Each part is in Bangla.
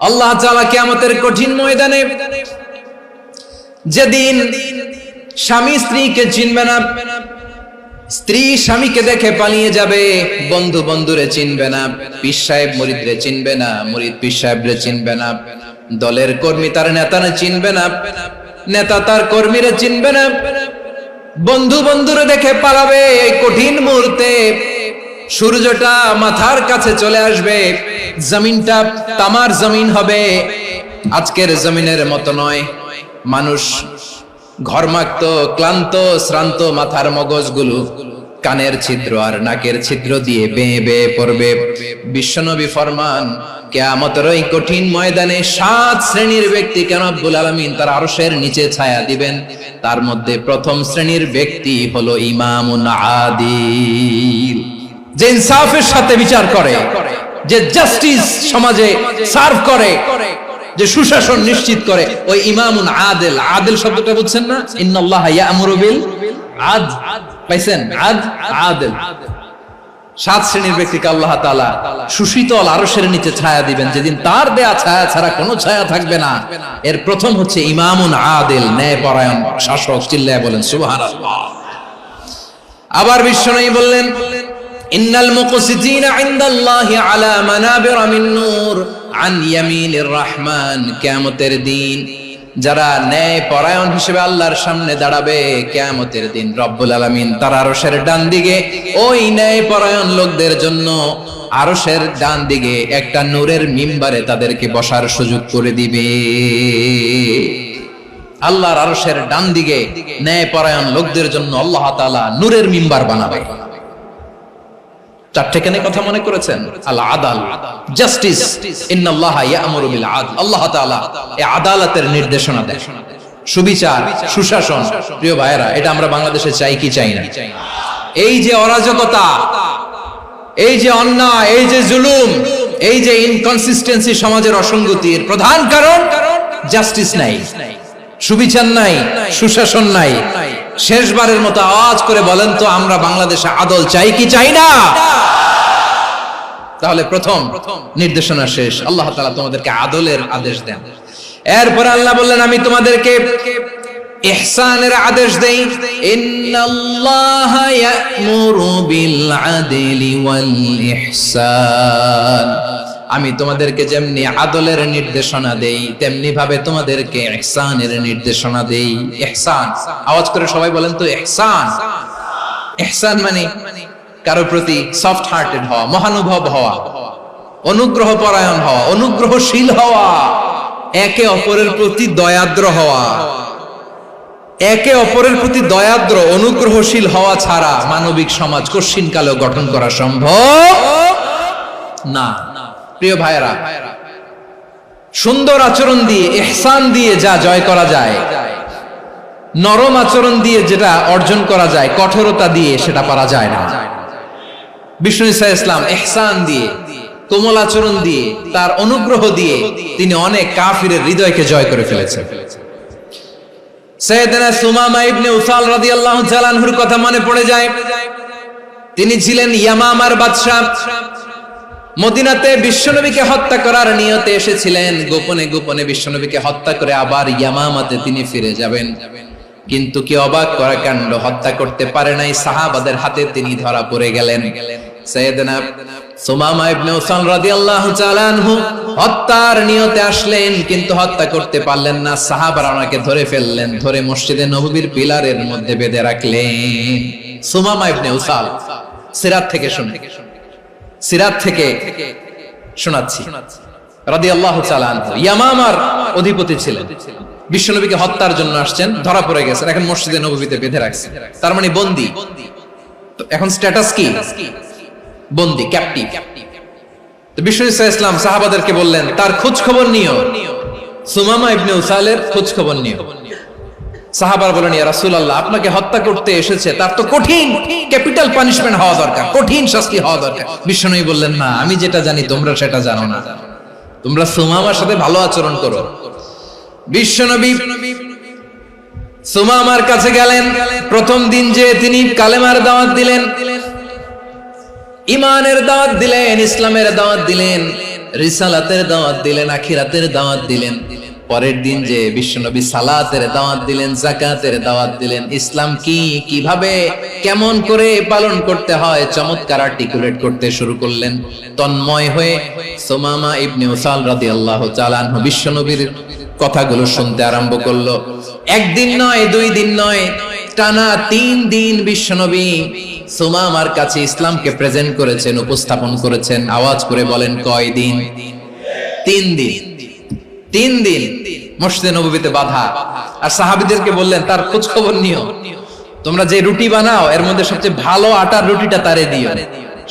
আল্লাহ তাআলা কিয়ামতের কঠিন ময়দানে যেদিন স্বামী স্ত্রীকে চিনবে না, স্ত্রী স্বামীকে দেখে পালিয়ে যাবে, বন্ধু বন্ধুরে চিনবে না, পীর সাহেব মুরিদরে চিনবে না, মুরিদ পীর সাহেবরে চিনবে না, দলের কর্মী তার নেতারে চিনবে না, নেতা তার কর্মীরে চিনবে না, বন্ধু বন্ধুরে দেখে পালাবে। এই কঠিন মুহূর্তে সূর্যটা মাথার কাছে চলে আসবে, জমিনটা তামার জমিন হবে, আজকের জমিনের মতো নয়। মানুষ ঘর্মাক্ত, ক্লান্ত, শ্রান্ত মাথার মগজগুলো কানের ছিদ্র আর নাকের ছিদ্র দিয়ে বেয়ে বেয়ে পড়বে। বিশ্বনবী ফরমান, কিয়ামতের ওই কঠিন ময়দানে 7 শ্রেণীর ব্যক্তিকে রব্বুল আলামিন তার আরশের নিচে ছায়া দিবেন। তার মধ্যে প্রথম শ্রেণীর ব্যক্তি হলো ইমামুন আদিল, যে ইনসাফের সাথে বিচার করে, যে জাস্টিস সমাজে সার্ভ করে, যে সুশাসন নিশ্চিত করে, ওই ইমামুন আদিল। আদিল শব্দটা বুঝছেন না? ইন্নাল্লাহা ইয়া'মুরু বিল আদল, পাইছেন? আদিল। 7 শ্রেণীর ব্যক্তিকে আল্লাহ তাআলা সুশীতল আরশের নিচে ছায়া দিবেন, যেদিন তার দেয়া ছায়া ছাড়া কোনো ছায়া থাকবে না। এর প্রথম হচ্ছে ইমামুন আদিল, ন্যায়পরায়ণ শাসক। চিল্লায় বলেন সুবহানাল্লাহ। আবার বিশ্বনবী বললেন, ইন্নাল মুকসিতিনা ইনদাল্লাহি আলা মানাবির মিন নূর আন ইয়ামিনির রহমান। কিয়ামতের দিন যারা ন্যায় পরায়ণ হিসেবে আল্লাহর সামনে দাঁড়াবে, কিয়ামতের দিন রব্বুল আলামিন তার আরশের ডান দিকে ওই ন্যায় পরায়ণ লোকদের জন্য আরশের ডান দিকে একটা নূরের মিম্বারে তাদেরকে বসার সুযোগ করে দিবে। আল্লাহর আরশের ডান দিকে ন্যায় পরায়ণ লোকদের জন্য আল্লাহ তাআলা নূরের মিম্বার বানাবে। 4টে কেন কথা মনে করেছেন? আল আদাল, জাস্টিস। ইন্নাল্লাহা ইয়া'মুরু বিল আদল। আল্লাহ তাআলা এই আদালতের নির্দেশনা দেন, সুবিচার, সুশাসন। প্রিয় ভাইরা, এটা আমরা বাংলাদেশে চাই কি চাই না? এই যে অরাজকতা, এই যে অন্যায়, এই যে জুলুম, এই যে ইনকনসিস্টেন্সি সমাজের অসঙ্গতির প্রধান কারণ জাস্টিস নাই, সুবিচার নাই, সুশাসন নাই। শেষবারের মতো আওয়াজ করে বলেন তো, আমরা বাংলাদেশে আদল চাই কি চাই না? তাহলে প্রথম নির্দেশনা শেষ। আল্লাহ তাআলা তোমাদেরকে আদলের আদেশ দেন। এরপর আল্লাহ বললেন, আমি তোমাদেরকে ইহসানের আদেশ দেই। ইন্নাল্লাহা ইয়া'মুরু বিল আদলি ওয়াল ইহসান। আমি তোমাদেরকে যেমনি আদলের নির্দেশনা দেই, তেমনি ভাবে তোমাদেরকে ইহসানের নির্দেশনা দেই। ইহসান, আওয়াজ করে সবাই বলেন তো ইহসান। ইহসান মানে কারো প্রতি সফট হার্টেড হওয়া, মহানুভব হওয়া, অনুগ্রহ পরায়ণ হওয়া, অনুগ্রহশীল হওয়া, একে অপরের প্রতি দয়াদ্র হওয়া। একে অপরের প্রতি দয়াদ্র, অনুগ্রহশীল হওয়া ছাড়া মানবিক সমাজ কশিনকালেও গঠন করা সম্ভব না। প্রিয় ভাইরা, সুন্দর আচরণ দিয়ে, ইহসান দিয়ে যা জয় করা যায়, নরম আচরণ দিয়ে যেটা অর্জন করা যায়, কঠোরতা দিয়ে সেটা পারা যায় না। বিষ্ণু ঈসা ইসলাম ইহসান দিয়ে, কোমল আচরণ দিয়ে, তার অনুগ্রহ দিয়ে তিনি অনেক কাফিরের হৃদয়কে জয় করে ফেলেছেন। সাইয়েদনা সুমামা ইবনে উসাল রাদিয়াল্লাহু তাআলা আনহুর কথা মনে পড়ে যায়। তিনি ছিলেন ইয়ামামার বাদশা। মদিনাতে বিশ্বনবীকে হত্যা করার নিয়তে এসেছিলেন। গোপনে গোপনে বিশ্বনবীকে হত্যা করে আবার ইয়ামামাতে তিনি ফিরে যাবেন। কিন্তু কি অবাক করা কাণ্ড, হত্যা করতে পারে নাই, সাহাবাদের হাতে তিনি ধরা পড়ে গেলেন। সাইয়েদনা সুমামা ইবনে উসাল রাদিয়াল্লাহু তাআলা আনহু হত্যার নিয়তে আসলেন, কিন্তু হত্যা করতে পারলেন না। সাহাবারা ওনাকে ধরে ফেললেন, ধরে মসজিদে নববীর পিলারের মধ্যে বেঁধে রাখলেন। সুমামা ইবনে উসাল, সিরাত থেকে শুনে, সিরাত থেকে শোনাচ্ছি, রাদিয়াল্লাহু তাআলা আনহু ইয়ামামার অধিপতি ছিলেন। বিশ্বনবীকে হত্যার জন্য আসছেন, ধরা পড়ে গেছেন, এখন মসজিদে নববীতে বেঁধে রাখছে, তার মানে বন্দী। তো এখন স্ট্যাটাস কি? বন্দী, ক্যাপটিভ। তো বিষ্ণু ঈসা ইসলাম সাহাবাদেরকে বললেন, তার খোঁজ খবর নিও, সুমামা ইবনে উসালের খোঁজ খবর নিও। সাহাবারা বলেন, ইয়া রাসূলুল্লাহ, আপনাকে হত্যা করতে এসেছে, তার তো কঠিন ক্যাপিটাল পানিশমেন্ট হওয়া দরকার, কঠিন শাস্তি হওয়া দরকার। বিশ্বনবী বললেন, না, আমি যেটা জানি তোমরা সেটা জানো না, তোমরা সুমামার সাথে ভালো আচরণ করো। বিশ্বনবী সুমামার কাছে গেলেন। প্রথম দিন যে তিনি কালেমার দাওয়াত দিলেন, ইমানের দাওয়াত দিলেন, ইসলামের দাওয়াত দিলেন, রিসালাতের দাওয়াত দিলেন, আখিরাতের দাওয়াত দিলেন। পরের দিন যে বিশ্বনবী সালাতের দাওয়াত দিলেন, যাকাতের দাওয়াত দিলেন, ইসলাম কি, কিভাবে, কেমন করে পালন করতে হয় চমৎকার আর্টিকুলেট করতে শুরু করলেন। তন্ময় হয়ে সুমামা ইবনে উসাল রাদিয়াল্লাহু তাআলা আনহু বিশ্বনবীর কথাগুলো শুনতে আরম্ভ করলো। একদিন নয়, 2 দিন নয়, টানা 3 দিন বিশ্বনবী সুমামার কাছে ইসলামকে প্রেজেন্ট করেছেন, উপস্থাপন করেছেন। আওয়াজ করে বলেন, কয় দিন? 3 দিন। 3 দিন মসজিদে নববীতে বাধা। আর সাহাবীদেরকে বললেন, তার খোঁজ খবর নিও, তোমরা যে রুটি বানাও এর মধ্যে সবচেয়ে ভালো আটার রুটিটা তারে দিও,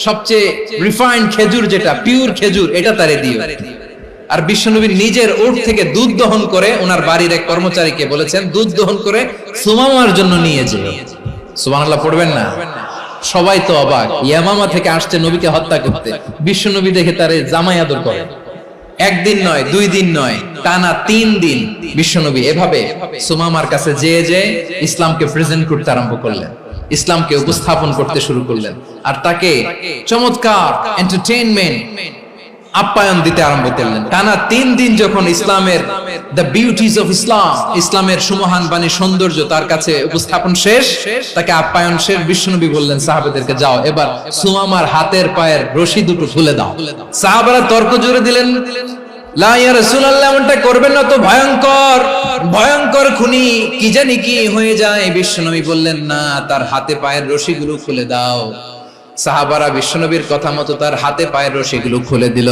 সবচেয়ে রিফাইন্ড খেজুর, যেটা পিওর খেজুর, এটা তারে দিও। আর বিশ্বনবী নিজের উট থেকে দুধ দহন করে ওনার বাড়ির এক কর্মচারীকে বলেছেন, দুধ দহন করে সুমামার জন্য নিয়ে যেও। সুবহানাল্লাহ পড়বেন না? সবাই তো অবাক, ইয়ামামা থেকে আসছে নবীকে হত্যা করতে, বিশ্বনবী দেখে তারে জামাই আদর করে। একদিন নয়, 2 দিন নয়, টানা 3 দিন বিশ্বনবী এভাবে সুমামার কাছে যেয়ে ইসলামকে প্রেজেন্ট করতে আরম্ভ করলেন, ইসলামকে উপস্থাপন করতে শুরু করলেন। আর তাকে চমৎকার এন্টারটেইনমেন্ট, আপ্যায়ন দিতে আরম্ভ করলেন। টানা 3 দিন যখন ইসলামের দ্য বিউটিজ অফ ইসলাম, ইসলামের সুমহান বাণী, সৌন্দর্য তার কাছে উপস্থাপন শেষ, তাকে আপ্যায়ন শেষ, বিশ্বনবী বললেন সাহাবাদেরকে, যাও এবার সুমামার হাতের পায়ের রশি দুটো খুলে দাও। সাহাবারা তর্ক জুড়ে দিলেন, লা ইয়া রাসূলুল্লাহ, এমনটা করবেন না তো, ভয়ঙ্কর ভয়ঙ্কর খুনি, কি জানি কি হয়ে যায়। বিশ্বনবী বললেন, না, তার হাতে পায়ের রশিগুলো খুলে দাও। সাহাবারা বিশ্বনবীর কথা মতো তার হাতে পায়ের রশিগুলো খুলে দিল।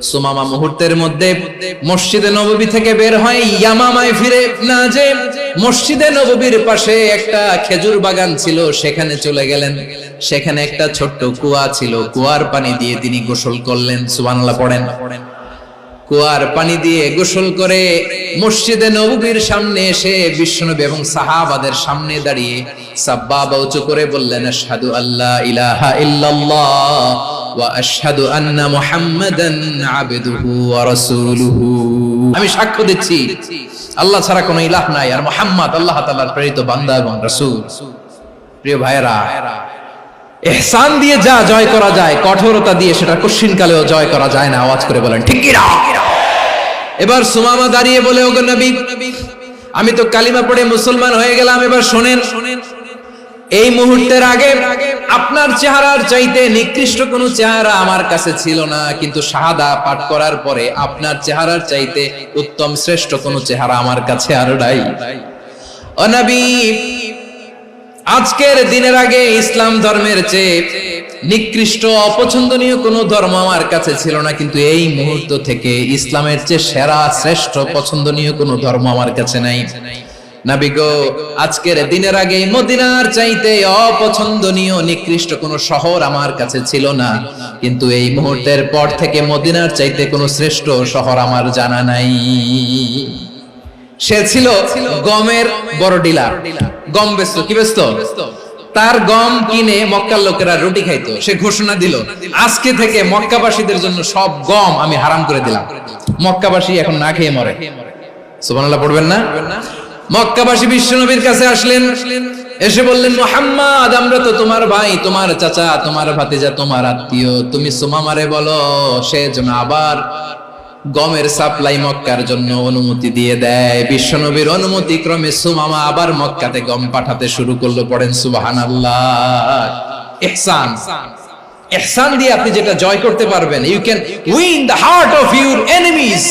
সুমামা মুহূর্তের মধ্যে মসজিদে নববী থেকে বের হয়, ইয়ামামায় ফিরে না যে মসজিদে নববীর পাশে একটা খেজুর বাগান ছিল সেখানে চলে গেলেন। সেখানে একটা ছোট্ট কুয়া ছিল, কুয়ার পানি দিয়ে তিনি গোসল করলেন। সুবহানাল্লাহ পড়েন। কুয়ার পানি দিয়ে গোসল করে মসজিদে নববীর সামনে এসে বিশ্বনবী এবং সাহাবাদের সামনে দাঁড়িয়ে সাব্বাবা উঁচু করে বললেন, আশহাদু আল্লা ইলাহা ইল্লাল্লাহ ওয়া আশহাদু আন্না মুহাম্মাদান আবদুহু ওয়া রাসূলুহু। আমি সাক্ষ্য দিচ্ছি আল্লাহ ছাড়া কোনো ইলাহ নাই, আর মুহাম্মদ আল্লাহ তাআলার প্রেরিত বান্দা এবং রাসূল। প্রিয় ভাইরা, ইহসান দিয়ে যা জয় করা যায়, কঠোরতা দিয়ে সেটা কঠিনকালেও জয় করা যায় না। আওয়াজ করে বলেন, ঠিক কি না? এবার সুমামা দাঁড়িয়ে বলে, ওগো নবী, আমি তো কালিমা পড়ে মুসলমান হয়ে গেলাম, এবার শোনেন, এই মুহূর্তের আগে আপনার চেহারার চাইতে নিকৃষ্ট কোনো চেহারা আমার কাছে ছিল না, কিন্তু শাহাদা পাঠ করার পরে আপনার চেহারার চাইতে উত্তম শ্রেষ্ঠ কোনো চেহারা আমার কাছে আর নাই। ও নবী, আজকের দিনের আগে ইসলাম ধর্মের চেয়ে নিকৃষ্ট অপছন্দনীয় কোনো ধর্ম আমার কাছে ছিল না, কিন্তু এই মুহূর্ত থেকে ইসলামের চেয়ে সেরা শ্রেষ্ঠ পছন্দনীয় কোনো ধর্ম আমার কাছে নাই। নবী গো, আজকের দিনের আগে মদিনার চাইতে অপছন্দনীয় নিকৃষ্ট কোনো শহর আমার কাছে ছিল না, কিন্তু এই মুহূর্তের পর থেকে মদিনার চাইতে কোনো শ্রেষ্ঠ শহর আমার জানা নাই। সে ছিল গমের বড় ডিলার, গম বেচতো। কি বেচতো? তার গম কিনে মক্কার লোকেরা রুটি খাইতো। সে ঘোষণা দিল, আজকে থেকে মক্কাবাসীদের জন্য সব গম আমি হারাম করে দিলাম, মক্কাবাসী এখন না খেয়ে মরে। সুবহানাল্লাহ পড়বেন না? মক্কাবাসী বিশ্বনবীর কাছে আসলেন, এসে বললেন, মুহাম্মদ, আমরা তো তোমার ভাই, তোমার চাচা, তোমার ভাতিজা, তোমার আত্মীয়, তুমি সুমামারে বলো সে যেন আবার গমের সাপ্লাই মক্কার জন্য অনুমতি দিয়ে দেয়। বিশ্বনবীর অনুমতি ক্রমে সুমামা আবার মক্কাতে গম পাঠাতে শুরু করলো। পড়েন সুবহানাল্লাহ। ইহসান, ইহসান দিয়ে আপনি যেটা জয় করতে পারবেন, you can win the heart of your enemies.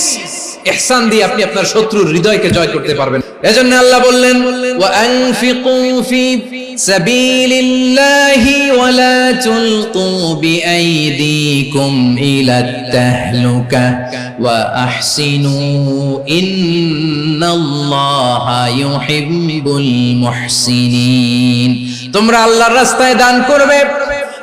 ইহসান দিয়ে আপনি আপনার শত্রুর হৃদয়কে জয় করতে পারবেন। এজন্য আল্লাহ বললেন, ওয়া আনফিকু ফি সাবিলিল্লাহি ওয়া লা তুলকু বিআইদিকুম ইলাত তাহলুকা ওয়া আহসিনু ইন্নাল্লাহা ইউহিব্বুল মুহসিনিন। তোমরা আল্লাহর রাস্তায় দান করবে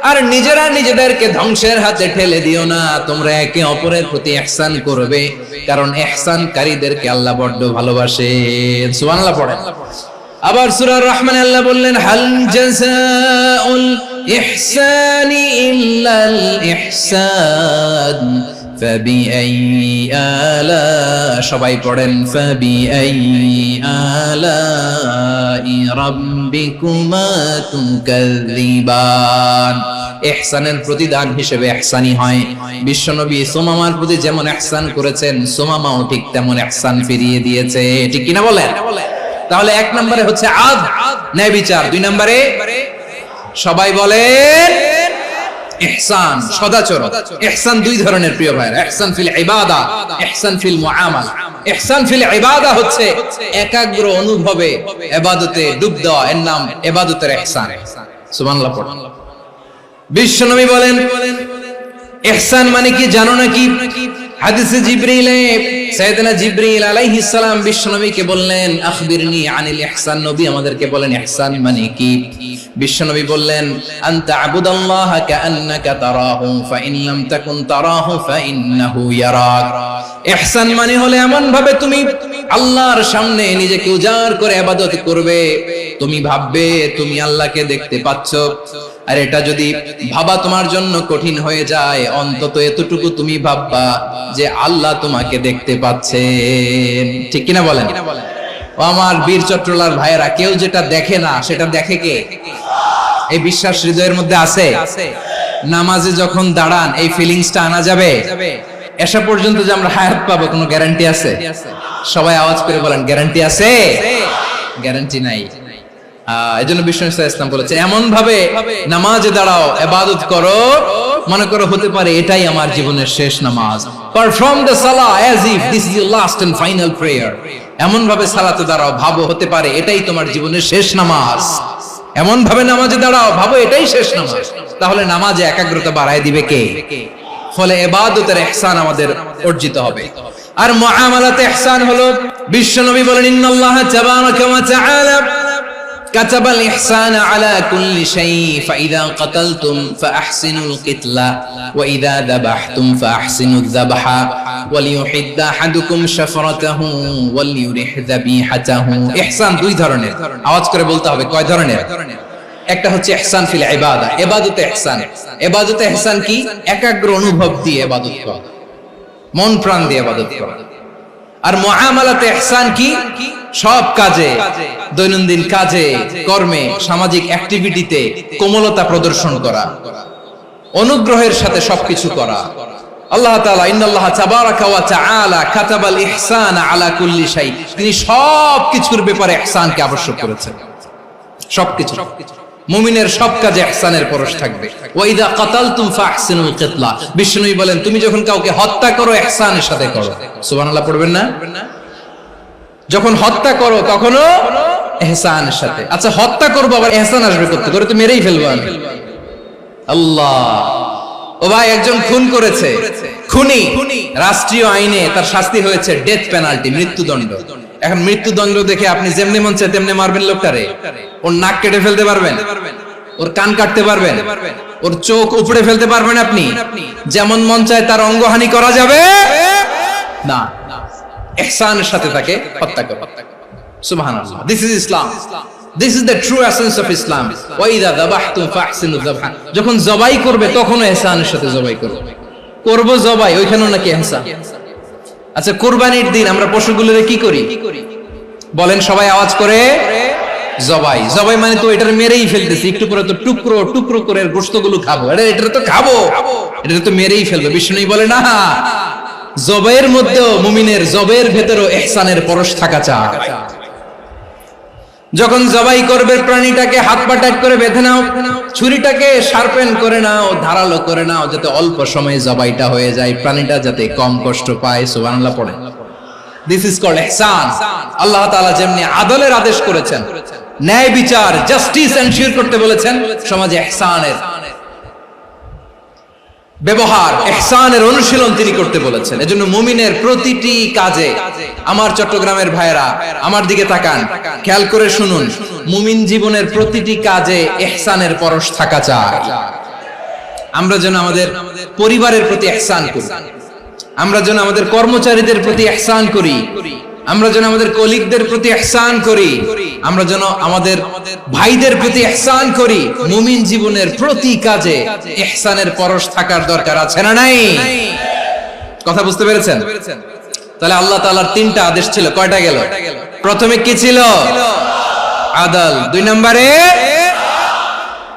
আর নিজেরা নিজেদেরকে ধ্বংসের হাতে ঠেলে দিও না। তোমরা একে অপরের প্রতি ইহসান করবে, কারণ ইহসানকারীদেরকে আল্লাহ বড় ভালোবাসেন। সুবহানাল্লাহ পড়েন। আবার সূরা রহমানে আল্লাহ বললেন, হাল জাযাউল ইহসানি ইল্লাল ইহসান فبأي آلاء সবাই পড়েন فبأي آلاء ربكما تكذبان ইহসানের প্রতিদান হিসেবে ইহসানি হয়। বিশ্বনবী সুমামার প্রতি যেমন ইহসান করেছেন, সুমামাও ঠিক তেমন ইহসান ফিরিয়ে দিয়েছে। ঠিক কিনা বলেন? তাহলে এক নম্বরে হচ্ছে আদল, ন্যায় বিচার। দুই নম্বরে সবাই বলেন ইহসান, সদাচরণ। ইহসান দুই ধরনের প্রিয় ভাইরা, ইহসান ফিল ইবাদা, ইহসান ফিল মুআমালা। ইহসান ফিল ইবাদা হচ্ছে একাগ্র অনুভবে ইবাদতে ডুব দেওয়া, এর নাম ইবাদতের ইহসান। সুবহানাল্লাহ পড়ুন। বিশ্বনবী বলেন ইহসান মানে কি জানো নাকি? হাদিসে জিবরিলে সাইয়েদনা জিবরিল আলাইহিস সালাম বিশ্বনবীকে বললেন আখবিরনি আনিল ইহসান। নবী আমাদেরকে বলেন ইহসান মানে কি? বিশ্বনবী বললেন আনতা আবুদাল্লাহা কাআন্নাকা তারাহু ফাইন লাম তাকুন তারাহু ফাইন্নাহু ইয়ারাক। ইহসান মানে হলো এমন ভাবে তুমি আল্লাহর সামনে নিজেকে উজাড় করে ইবাদত করবে, তুমি ভাববে তুমি আল্লাহকে দেখতে পাচ্ছ। আর এটা যদি ভাবা তোমার জন্য কঠিন হয়ে যায়, অন্তত এতটুকু তুমি ভাববা যে আল্লাহ তোমাকে দেখতে পাচ্ছেন। ঠিক কিনা বলেন? ও আমার বীর চট্টলার ভাইয়েরা, কেউ যেটা দেখে না সেটা দেখে কে? এই বিশ্বাস হৃদয়ের মধ্যে আছে? নামাজে যখন দাঁড়ান এই ফিলিংসটা আনা যাবে? এসা পর্যন্ত যে আমরা হায়াত পাবো কোনো গ্যারান্টি আছে? সবাই আওয়াজ করে বলেন গ্যারান্টি আছে? গ্যারান্টি নাই। এজন্য বিষ্ণু ইসলাম বলেছে এমন ভাবে নামাজে দাঁড়াও, ইবাদত করো, মনে করো হতে পারে এটাই আমার জীবনের শেষ নামাজ। পারফর্ম দ্য সালাহ as if this is your last and final prayer. এমন ভাবে সালাতে দাঁড়াও, ভাবো হতে পারে এটাই তোমার জীবনের শেষ নামাজ। এমন ভাবে নামাজে দাঁড়াও, ভাবো এটাই শেষ নামাজ। তাহলে নামাজে একাগ্রতা বাড়ায় দিবে কে? ফলে ইবাদতের ইহসান আমাদের অর্জিত হবে। আর মুআমালাতে ইহসান হলো, বিশ্বনবী বলেন ইন্নাল্লাহা তাবারাকা ওয়া তাআলা كتب الإحسان على كل شيء فإذا قتلتم فأحسنوا القتلة وإذا ذبحتم فأحسنوا الذبح وليحد أحدكم شفرته وليرح ذبيحته। ইহসান দুই ধরনের, আওয়াজ করে বলতে হবে কয় ধরনের? একটা হচ্ছে ইহসান ফিল ইবাদা, ইবাদতে ইহসান। ইবাদতে ইহসান কি? একাগ্র অনুভব দিয়ে ইবাদত করা, মন প্রাণ দিয়ে ইবাদত করা। আর মুআমালাতে ইহসান কি? সব কাজে, দৈনন্দিন কাজে, কর্মে, সামাজিক অ্যাক্টিভিটিতে কোমলতা প্রদর্শন করা, অনুগ্রহের সাথে সবকিছু করা। আল্লাহ তাআলা ইন্নাল্লাহা তাবারাকা ওয়া তাআলা কাতাবাল ইহসান আলা কুল্লি শাই, তিনি সবকিছুর ব্যাপারে ইহসানকে আবশ্যক করেছেন। সবকিছু, মুমিনের সব কাজে ইহসানের পরশ থাকবে। ওয়া ইযা কাতালতুম ফাহসিনুল কিতলা, বিষ্ণুই বলেন তুমি যখন কাউকে হত্যা করো ইহসানের সাথে করো। সুবহানাল্লাহ পড়বেন না? যখন হত্যা করো তখনও ইহসানের সাথে। আচ্ছা হত্যা করবো আবার ইহসান আসবে করতে করে, তো মেরেই ফেলবো আমি। আল্লাহ, ও ভাই একজন খুন করেছে, খুনি, রাষ্ট্রীয় আইনে তার শাস্তি হয়েছে ডেথ পেনাল্টি, মৃত্যুদণ্ড। এখন মৃত্যুদণ্ড দেখে আপনি যেমনি মন চায় তেমনি মারবেন লোকটারে? ওর নাক কেটে ফেলতে পারবেন? ওর কান কাটতে পারবেন? ওর চোখ উপড়ে ফেলতে পারবেন আপনি? যেমন মন চায় তার অঙ্গহানি করা যাবে না। ইহসানের সাথে তাকে হত্যা করো। সুবহানাল্লাহ, this is Islam, this is the true essence of Islam. ওয়া ইযা যাবাহতুম ফাহসিনু যাবহা, যখন জবাই করবে তখনও ইহসানের সাথে জবাই করো। করব জবাই, ওইখানেও নাকি ইহসান। আচ্ছা কুরবানির দিন আমরা পশুগুলোরে কি করি বলেন? সবাই আওয়াজ করে জবাই। জবাই মানে তো এটার মেরেই ফেলতেছি, একটু পরে তো টুকরো টুকরো করে গোশতগুলো খাবো, এটা তো খাবো, এটা তো মেরেই ফেলবো। বিষ্ণুই বলে না, জবাইয়ের মধ্যেও মুমিনের জবের ভেতরেও ইহসানের পরশ থাকা চাই। যখন জবাই করবে প্রাণীটাকে হাত পা টাইট করে বেঁধে নাও, ছুরিটাকে শার্পেন করে নাও, ধারালো করে নাও, যাতে অল্প সময়ে জবাইটা হয়ে যায়, প্রাণীটা যাতে কম কষ্ট পায়। সুবহানাল্লাহ পড়ে। দিস ইজ কল্ড ইহসান। আল্লাহ তাআলা যেমনি আদলের আদেশ করেছেন, ন্যায় বিচার, জাস্টিস এনশিওর করতে বলেছেন, সমাজে ইহসানের ব্যবহার, ইহসানের অনুশীলন তিনি করতে বলেছেন। এজন্য মুমিনের প্রতিটি কাজে, আমার চট্টগ্রামের ভাইরা আমার দিকে তাকান, খেয়াল করে শুনুন, মুমিন জীবনের প্রতিটি কাজে ইহসানের পরশ থাকা চাই। আমরা যেন আমাদের পরিবারের প্রতি ইহসান করি, আমরা যেন আমাদের কর্মচারীদের প্রতি ইহসান করি, আমরা যেন আমাদের কলিগদের প্রতি ইহসান করি, আমরা যেন আমাদের ভাইদের প্রতি ইহসান করি। মুমিন জীবনের প্রতি কাজে ইহসানের পরশ থাকার দরকার আছে না নাই? কথা বুঝতে পেরেছেন? তাহলে আল্লাহ তাআলার তিনটা আদেশ ছিল, কয়টা গেল? প্রথমে কি ছিল? আদল। 2 নম্বরে,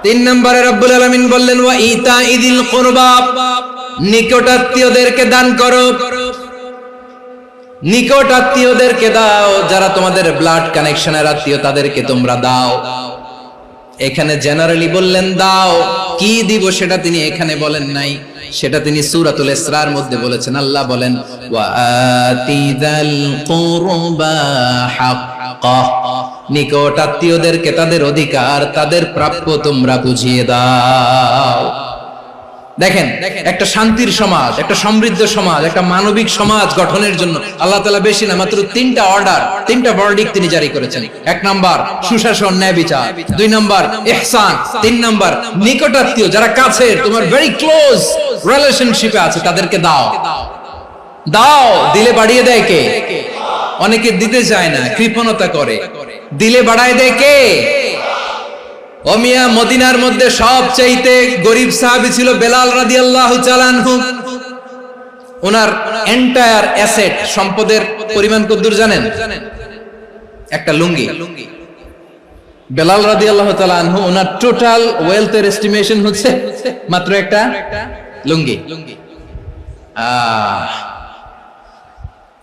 3 নম্বরে রব্বুল আলামিন বললেন ওয়া ইতাইদিল কুরবা, নিকটাত্মীয়দেরকে দান করো। নিকট আত্মীয়দেরকে দাও, যারা তোমাদের ব্লাড কানেকশনের আত্মীয় তাদেরকে তোমরা দাও। এখানে জেনারেলি বললেন দাও, কি দিব সেটা তিনি এখানে বলেন নাই, সেটা তিনি সূরাতুল ইসরার মধ্যে বলেছেন। আল্লাহ বলেন ওয়া আতিযাল কুরবা হাক্কাহ, নিকট আত্মীয়দেরকে তাদের অধিকার, তাদের প্রাপ্য তোমরা বুঝিয়ে দাও। দেখেন, একটা শান্তির সমাজ, একটা সমৃদ্ধ সমাজ, একটা মানবিক সমাজ গঠনের জন্য আল্লাহ তাআলা বেশি না, মাত্র 3টা অর্ডার, 3টা ভার্ডিক্ট তিনি জারি করেছেন। 1 নাম্বার সুশাসন, ন্যায় বিচার। 2 নাম্বার ইহসান। 3 নাম্বার নিকটাত্মীয়, যারা কাছে তোমার ভেরি ক্লোজ রিলেশনশিপে আছে তাদেরকে দাও। দাও, দিলে বাড়িয়ে দেয় কে? অনেকে দিতে চায় না, কৃপণতা করে। দিলে বাড়ায় দেয় কে? ও মিয়া, মদিনার মধ্যে সবচাইতে গরিব সাহাবী ছিল বেলাল রাদিয়াল্লাহু তাআলা আনহু। ওনার এন্টায়ার অ্যাসেট, সম্পদের পরিমাণ কতদূর জানেন? একটা লুঙ্গি। বেলাল রাদিয়াল্লাহু তাআলা আনহু, ওনার টোটাল ওয়েলথের এস্টিমেশন হচ্ছে মাত্র একটা লুঙ্গি।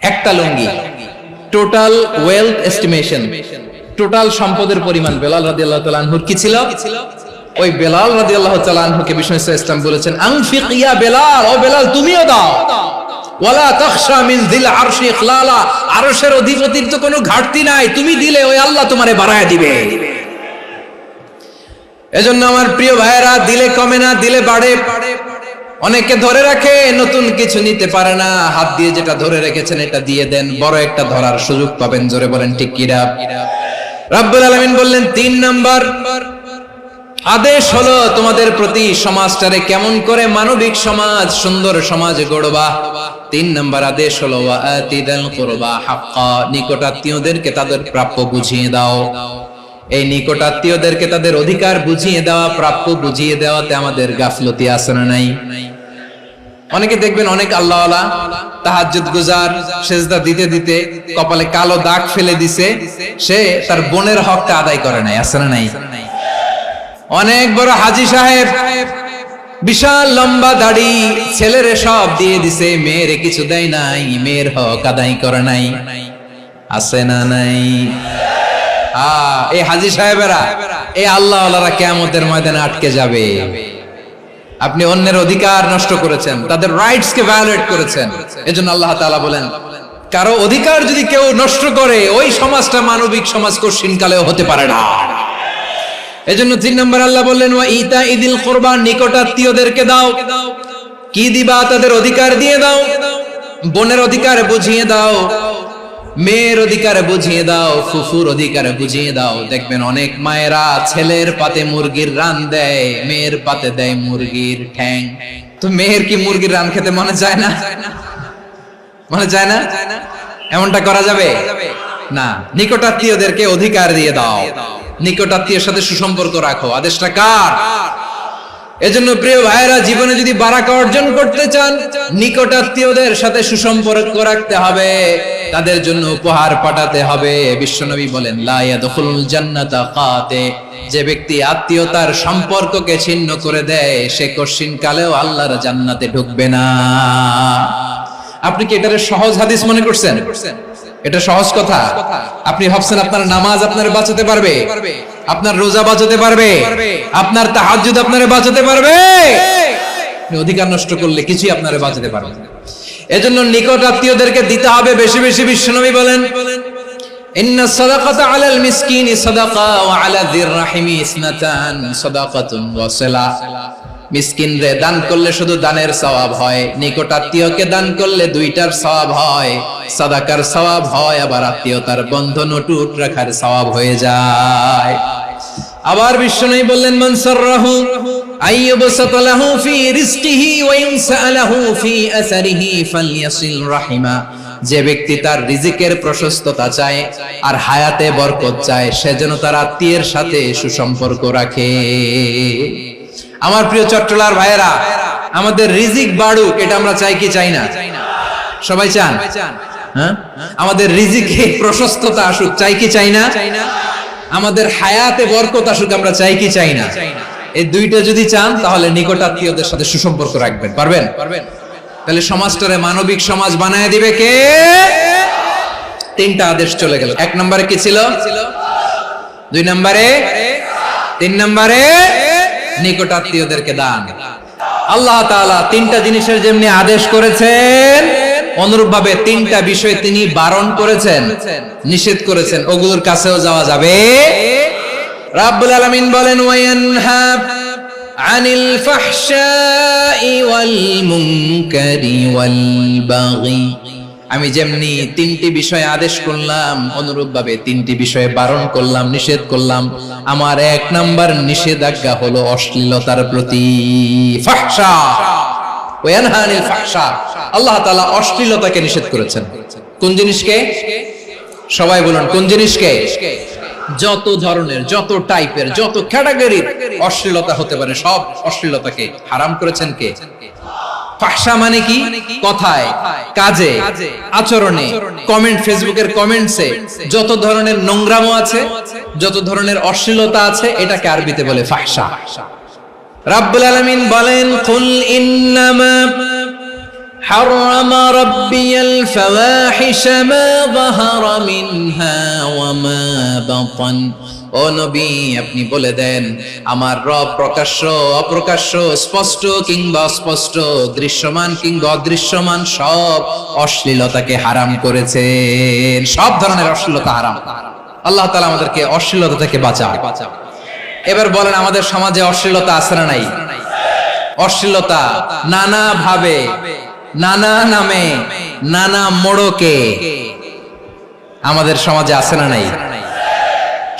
একটা লুঙ্গি, টোটাল ওয়েলথ এস্টিমেশন, টোটাল সম্পদের পরিমাণ বেলাল রাদিয়াল্লাহু তাআলা আনহুর কি ছিল? ওই বেলাল রাদিয়াল্লাহু তাআলা আনহুকে বিষ্ণু ইসলাম বলেছেন আনফিক ইয়া বেলাল, ও বেলাল তুমিও দাও। ওয়ালা তাখশা মিন যিল আরশি ইখলালা, আরশের অধিপতির তো কোনো ঘাটতি নাই, তুমি দিলে ওই আল্লাহ তোমারে বাড়ায় দিবে। এজন্য আমার প্রিয় ভাইয়েরা, দিলে কমে না, দিলে বাড়ে। অনেকে ধরে রাখে, নতুন কিছু নিতে পারে না, হাত দিয়ে যেটা ধরে রেখেছেন এটা দিয়ে দেন, বড় একটা ধরার সুযোগ পাবেন। জোরে বলেন ঠিক কিনা? রব্বুল আলামিন বললেন 3 নাম্বার আদেশ হলো তোমাদের প্রতি সমাজটারে কেমন করে মানবিক সমাজ, সুন্দর সমাজ গড়বা। 3 নাম্বার আদেশ হলো ওয়া আতিদাল কুরবা হাক্কা, নিকটাত্মীয়দেরকে তাদের প্রাপ্য বুঝিয়ে দাও। এই নিকটাত্মীয়দেরকে তাদের অধিকার বুঝিয়ে দেওয়া, প্রাপ্য বুঝিয়ে দেওয়াতে আমাদের গাফলতি আছে না নাই? অনেকে দেখবেন অনেক আল্লাহওয়ালা তাহাজ্জুদ গুজার, সেজদা দিতে দিতে কপালে কালো দাগ ফেলে দিছে, সে তার বোনের হকটা আদায় করে নাই, আছে না নাই? অনেক বড় হাজী সাহেব, বিশাল লম্বা দাড়ি, ছেলেরে সব দিয়ে দিছে, মেয়েরে কিছু দেয় নাই, মেয়ের হক আদায় করে নাই, আছে না নাই? এই হাজী সাহেবেরা, এই আল্লাহওয়ালারা কিয়ামতের ময়দানে আটকে যাবে। আপনি অন্যের অধিকার নষ্ট করেছেন, তাদের রাইটস কে ভায়োলেট করেছেন। এজন্য আল্লাহ তাআলা বলেন, কারো অধিকার যদি কেউ নষ্ট করে, ওই সমাজটা মানবিক সমাজ কোশ্চিনকালেও হতে পারে না। এজন্য 3 নম্বর আল্লাহ বললেন ওয়া ইতাইদিল কুরবা, নিকটাত্মীয়দেরকে দাও। কি দিবা? তাদের অধিকার দিয়ে দাও। বোনের অধিকার বুঝিয়ে দাও, মেয়ের অধিকার বুঝিয়ে দাও, ফুফুর অধিকার বুঝিয়ে দাও। দেখবেন অনেক মায়েরা ছেলের পাতে মুরগির রান দেয়, মেয়ের পাতে দেয় মুরগির ঠ্যাং। তো মেয়ের কি মুরগির রান খেতে মনে চায় না? মনে চায় না? এমনটা করা যাবে না। নিকটাত্মীয়দেরকে অধিকার দিয়ে দাও, নিকটাত্মীয়ের সাথে সুসম্পর্ক রাখো। আদেশটা কার? এজন্য প্রিয় ভাইয়েরা, জীবনে যদি বারাকা অর্জন করতে চান, নিকটাত্মীয়দের সাথে সুসম্পর্ক রাখতে হবে, তাদের জন্য উপহার পাঠাতে হবে। বিশ্বনবী বলেন লা ইয়াদখুলুল জান্নাতা কাতে, যে ব্যক্তি আত্মীয়তার সম্পর্ককে ছিন্ন করে দেয়, সে কোশ্চিন কালেও আল্লাহর জান্নাতে ঢুকবে না। আপনি কি এটারে সহজ হাদিস মনে করছেন? এটা সহজ কথা। আপনি ভাবছেন আপনার নামাজ আপনার বাঁচাতে পারবে, আপনার রোজা বাঁচাতে পারবে, আপনার তাহাজ্জুদ আপনারে বাঁচাতে পারবে? অধিকার নষ্ট করলে কিছুই আপনারে বাঁচাতে পারবে না। এজন্য নিকট আত্মীয়দেরকে দিতে হবে বেশি বেশি। বিশ্বনবী বলেন ইন্না সাদাকাতা আলাল মিসকিনি সাদাকা ওয়া আলা যির রাহিমি ইসনাতান সাদাকাতুন ওয়া সিলা। মিসকিন রে দান করলে শুধু দানের সওয়াব হয়, নিকট আত্মীয়কে দান করলে 2টার সওয়াব হয়, সাদাকার সওয়াব হয়, আবার আত্মীয়তার বন্ধন অটুট রাখার সওয়াব হয়ে যায়। আবার বিশ্বনবী বললেন মান সাররাহু আইয়ুবসাতা লাহু ফি রিজকিহি ওয়া ইনসালাহু ফি আসারিহি ফালইয়াসিল রাহিমা। যে ব্যক্তি তার রিজিকের প্রশস্ততা চায় আর হায়াতে বরকত চায়, সে যেন তার আত্মীয়ের সাথে সুসম্পর্ক রাখে। আমার প্রিয় চট্টলার ভাইয়েরা, আমাদের রিজিক বাড়ুক, এটা আমরা চাই কি চাই না? সবাই চান? হ্যাঁ, আমাদের রিজিকে প্রশস্ততা আসুক, চাই কি চাই না? আমাদের হায়াতে বরকত আসুক, আমরা চাই কি চাই না? এই দুইটা যদি চান তাহলে নিকটাত্মীয়দের সাথে সুসম্পর্ক রাখবেন। পারবেন? তাহলে সমাজটারে মানবিক সমাজ বানায় দিবে কে? তিনটা আদেশ চলে গেল। 1 নম্বরে কি ছিল? 2 নম্বরে, 3 নম্বরে নিকটাত্মীয়দেরকে দান। আল্লাহ তাআলা তিনটা জিনিসের যেমনি আদেশ করেছেন, অনুরূপভাবে তিনটা বিষয় তিনি বারণ করেছেন, নিষেধ করেছেন, ওগুলোর কাছেও যাওয়া যাবে। রাব্বুল আলামিন বলেন, ওয়ায়ানহা আনিল ফাহশাই ওয়াল মুনকারি ওয়াল বাগি। আমি যেমনি তিনটি বিষয় আদেশ করলাম, অনুরূপভাবে তিনটি বিষয়ে বারণ করলাম, নিষেধ করলাম। আমার 1 নাম্বার নিষেধাজ্ঞা হলো অশ্লীলতার প্রতি। ফাহশা, ওয়ায়ানহা আনিল ফাহশা, আল্লাহ তাআলা অশ্লীলতাকে নিষেধ করেছেন। কোন জিনিসকে? সবাই বলুন, কোন জিনিসকে? যত ধরনের, যত টাইপের, যত ক্যাটাগরির অশ্লীলতা হতে পারে, সব অশ্লীলতাকে হারাম করেছেন কে? ফাহশা মানে কি? কথায়, কাজে, আচরণে, কমেন্ট, ফেসবুকের কমেন্টসে যত ধরনের নোংরামো আছে, যত ধরনের অশ্লীলতা আছে, এটাকে আরবিতে বলে ফাহশা। রাব্বুল আলামিন বলেন, কুল ইন্নামা حرم ربي الفواحش ما ظهر منها وما بطن। ও নবী, আপনি বলে দেন, আমার রব প্রকাশ্য, অপ্রকাশ্য, স্পষ্ট কিংবা অস্পষ্ট, দৃশ্যমান কিংবা অদৃশ্যমান সব অশ্লীলতাকে হারাম করেছেন। সব ধরনের অশ্লীলতা হারাম। আল্লাহ তাআলা আমাদেরকে অশ্লীলতা থেকে বাঁচান। এবার বলেন, আমাদের সমাজে অশ্লীলতা আছে না নাই? অশ্লীলতা নানা ভাবে, নানা নামে, নানা মোড়কে আমাদের সমাজে আছে না নাই?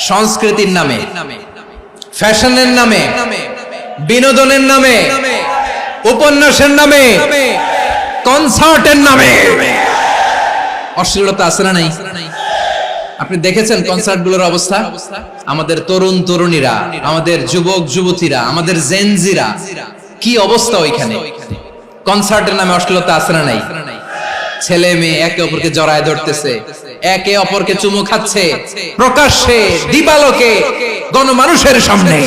সংস্কৃতির নামে, ফ্যাশনের নামে, বিনোদনের নামে, উপন্যাসের নামে, কনসার্টের নামে অশ্লীলতা আছে না নাই? আপনি দেখেছেন কনসার্টগুলোর অবস্থা? আমাদের তরুণ তরুণীরা, আমাদের যুবক যুবতীরা, আমাদের জেনজিরা, কি অবস্থা ওইখানে? কনসার্টের নামে অশ্লীলতা আছে না নাই? ছেলে মেয়ে একে অপরকে জড়ায় ধরতেছে, একে অপরকে চুমু খাচ্ছে, প্রকাশ্যে, দিবালোকে, গণমানুষের সামনে।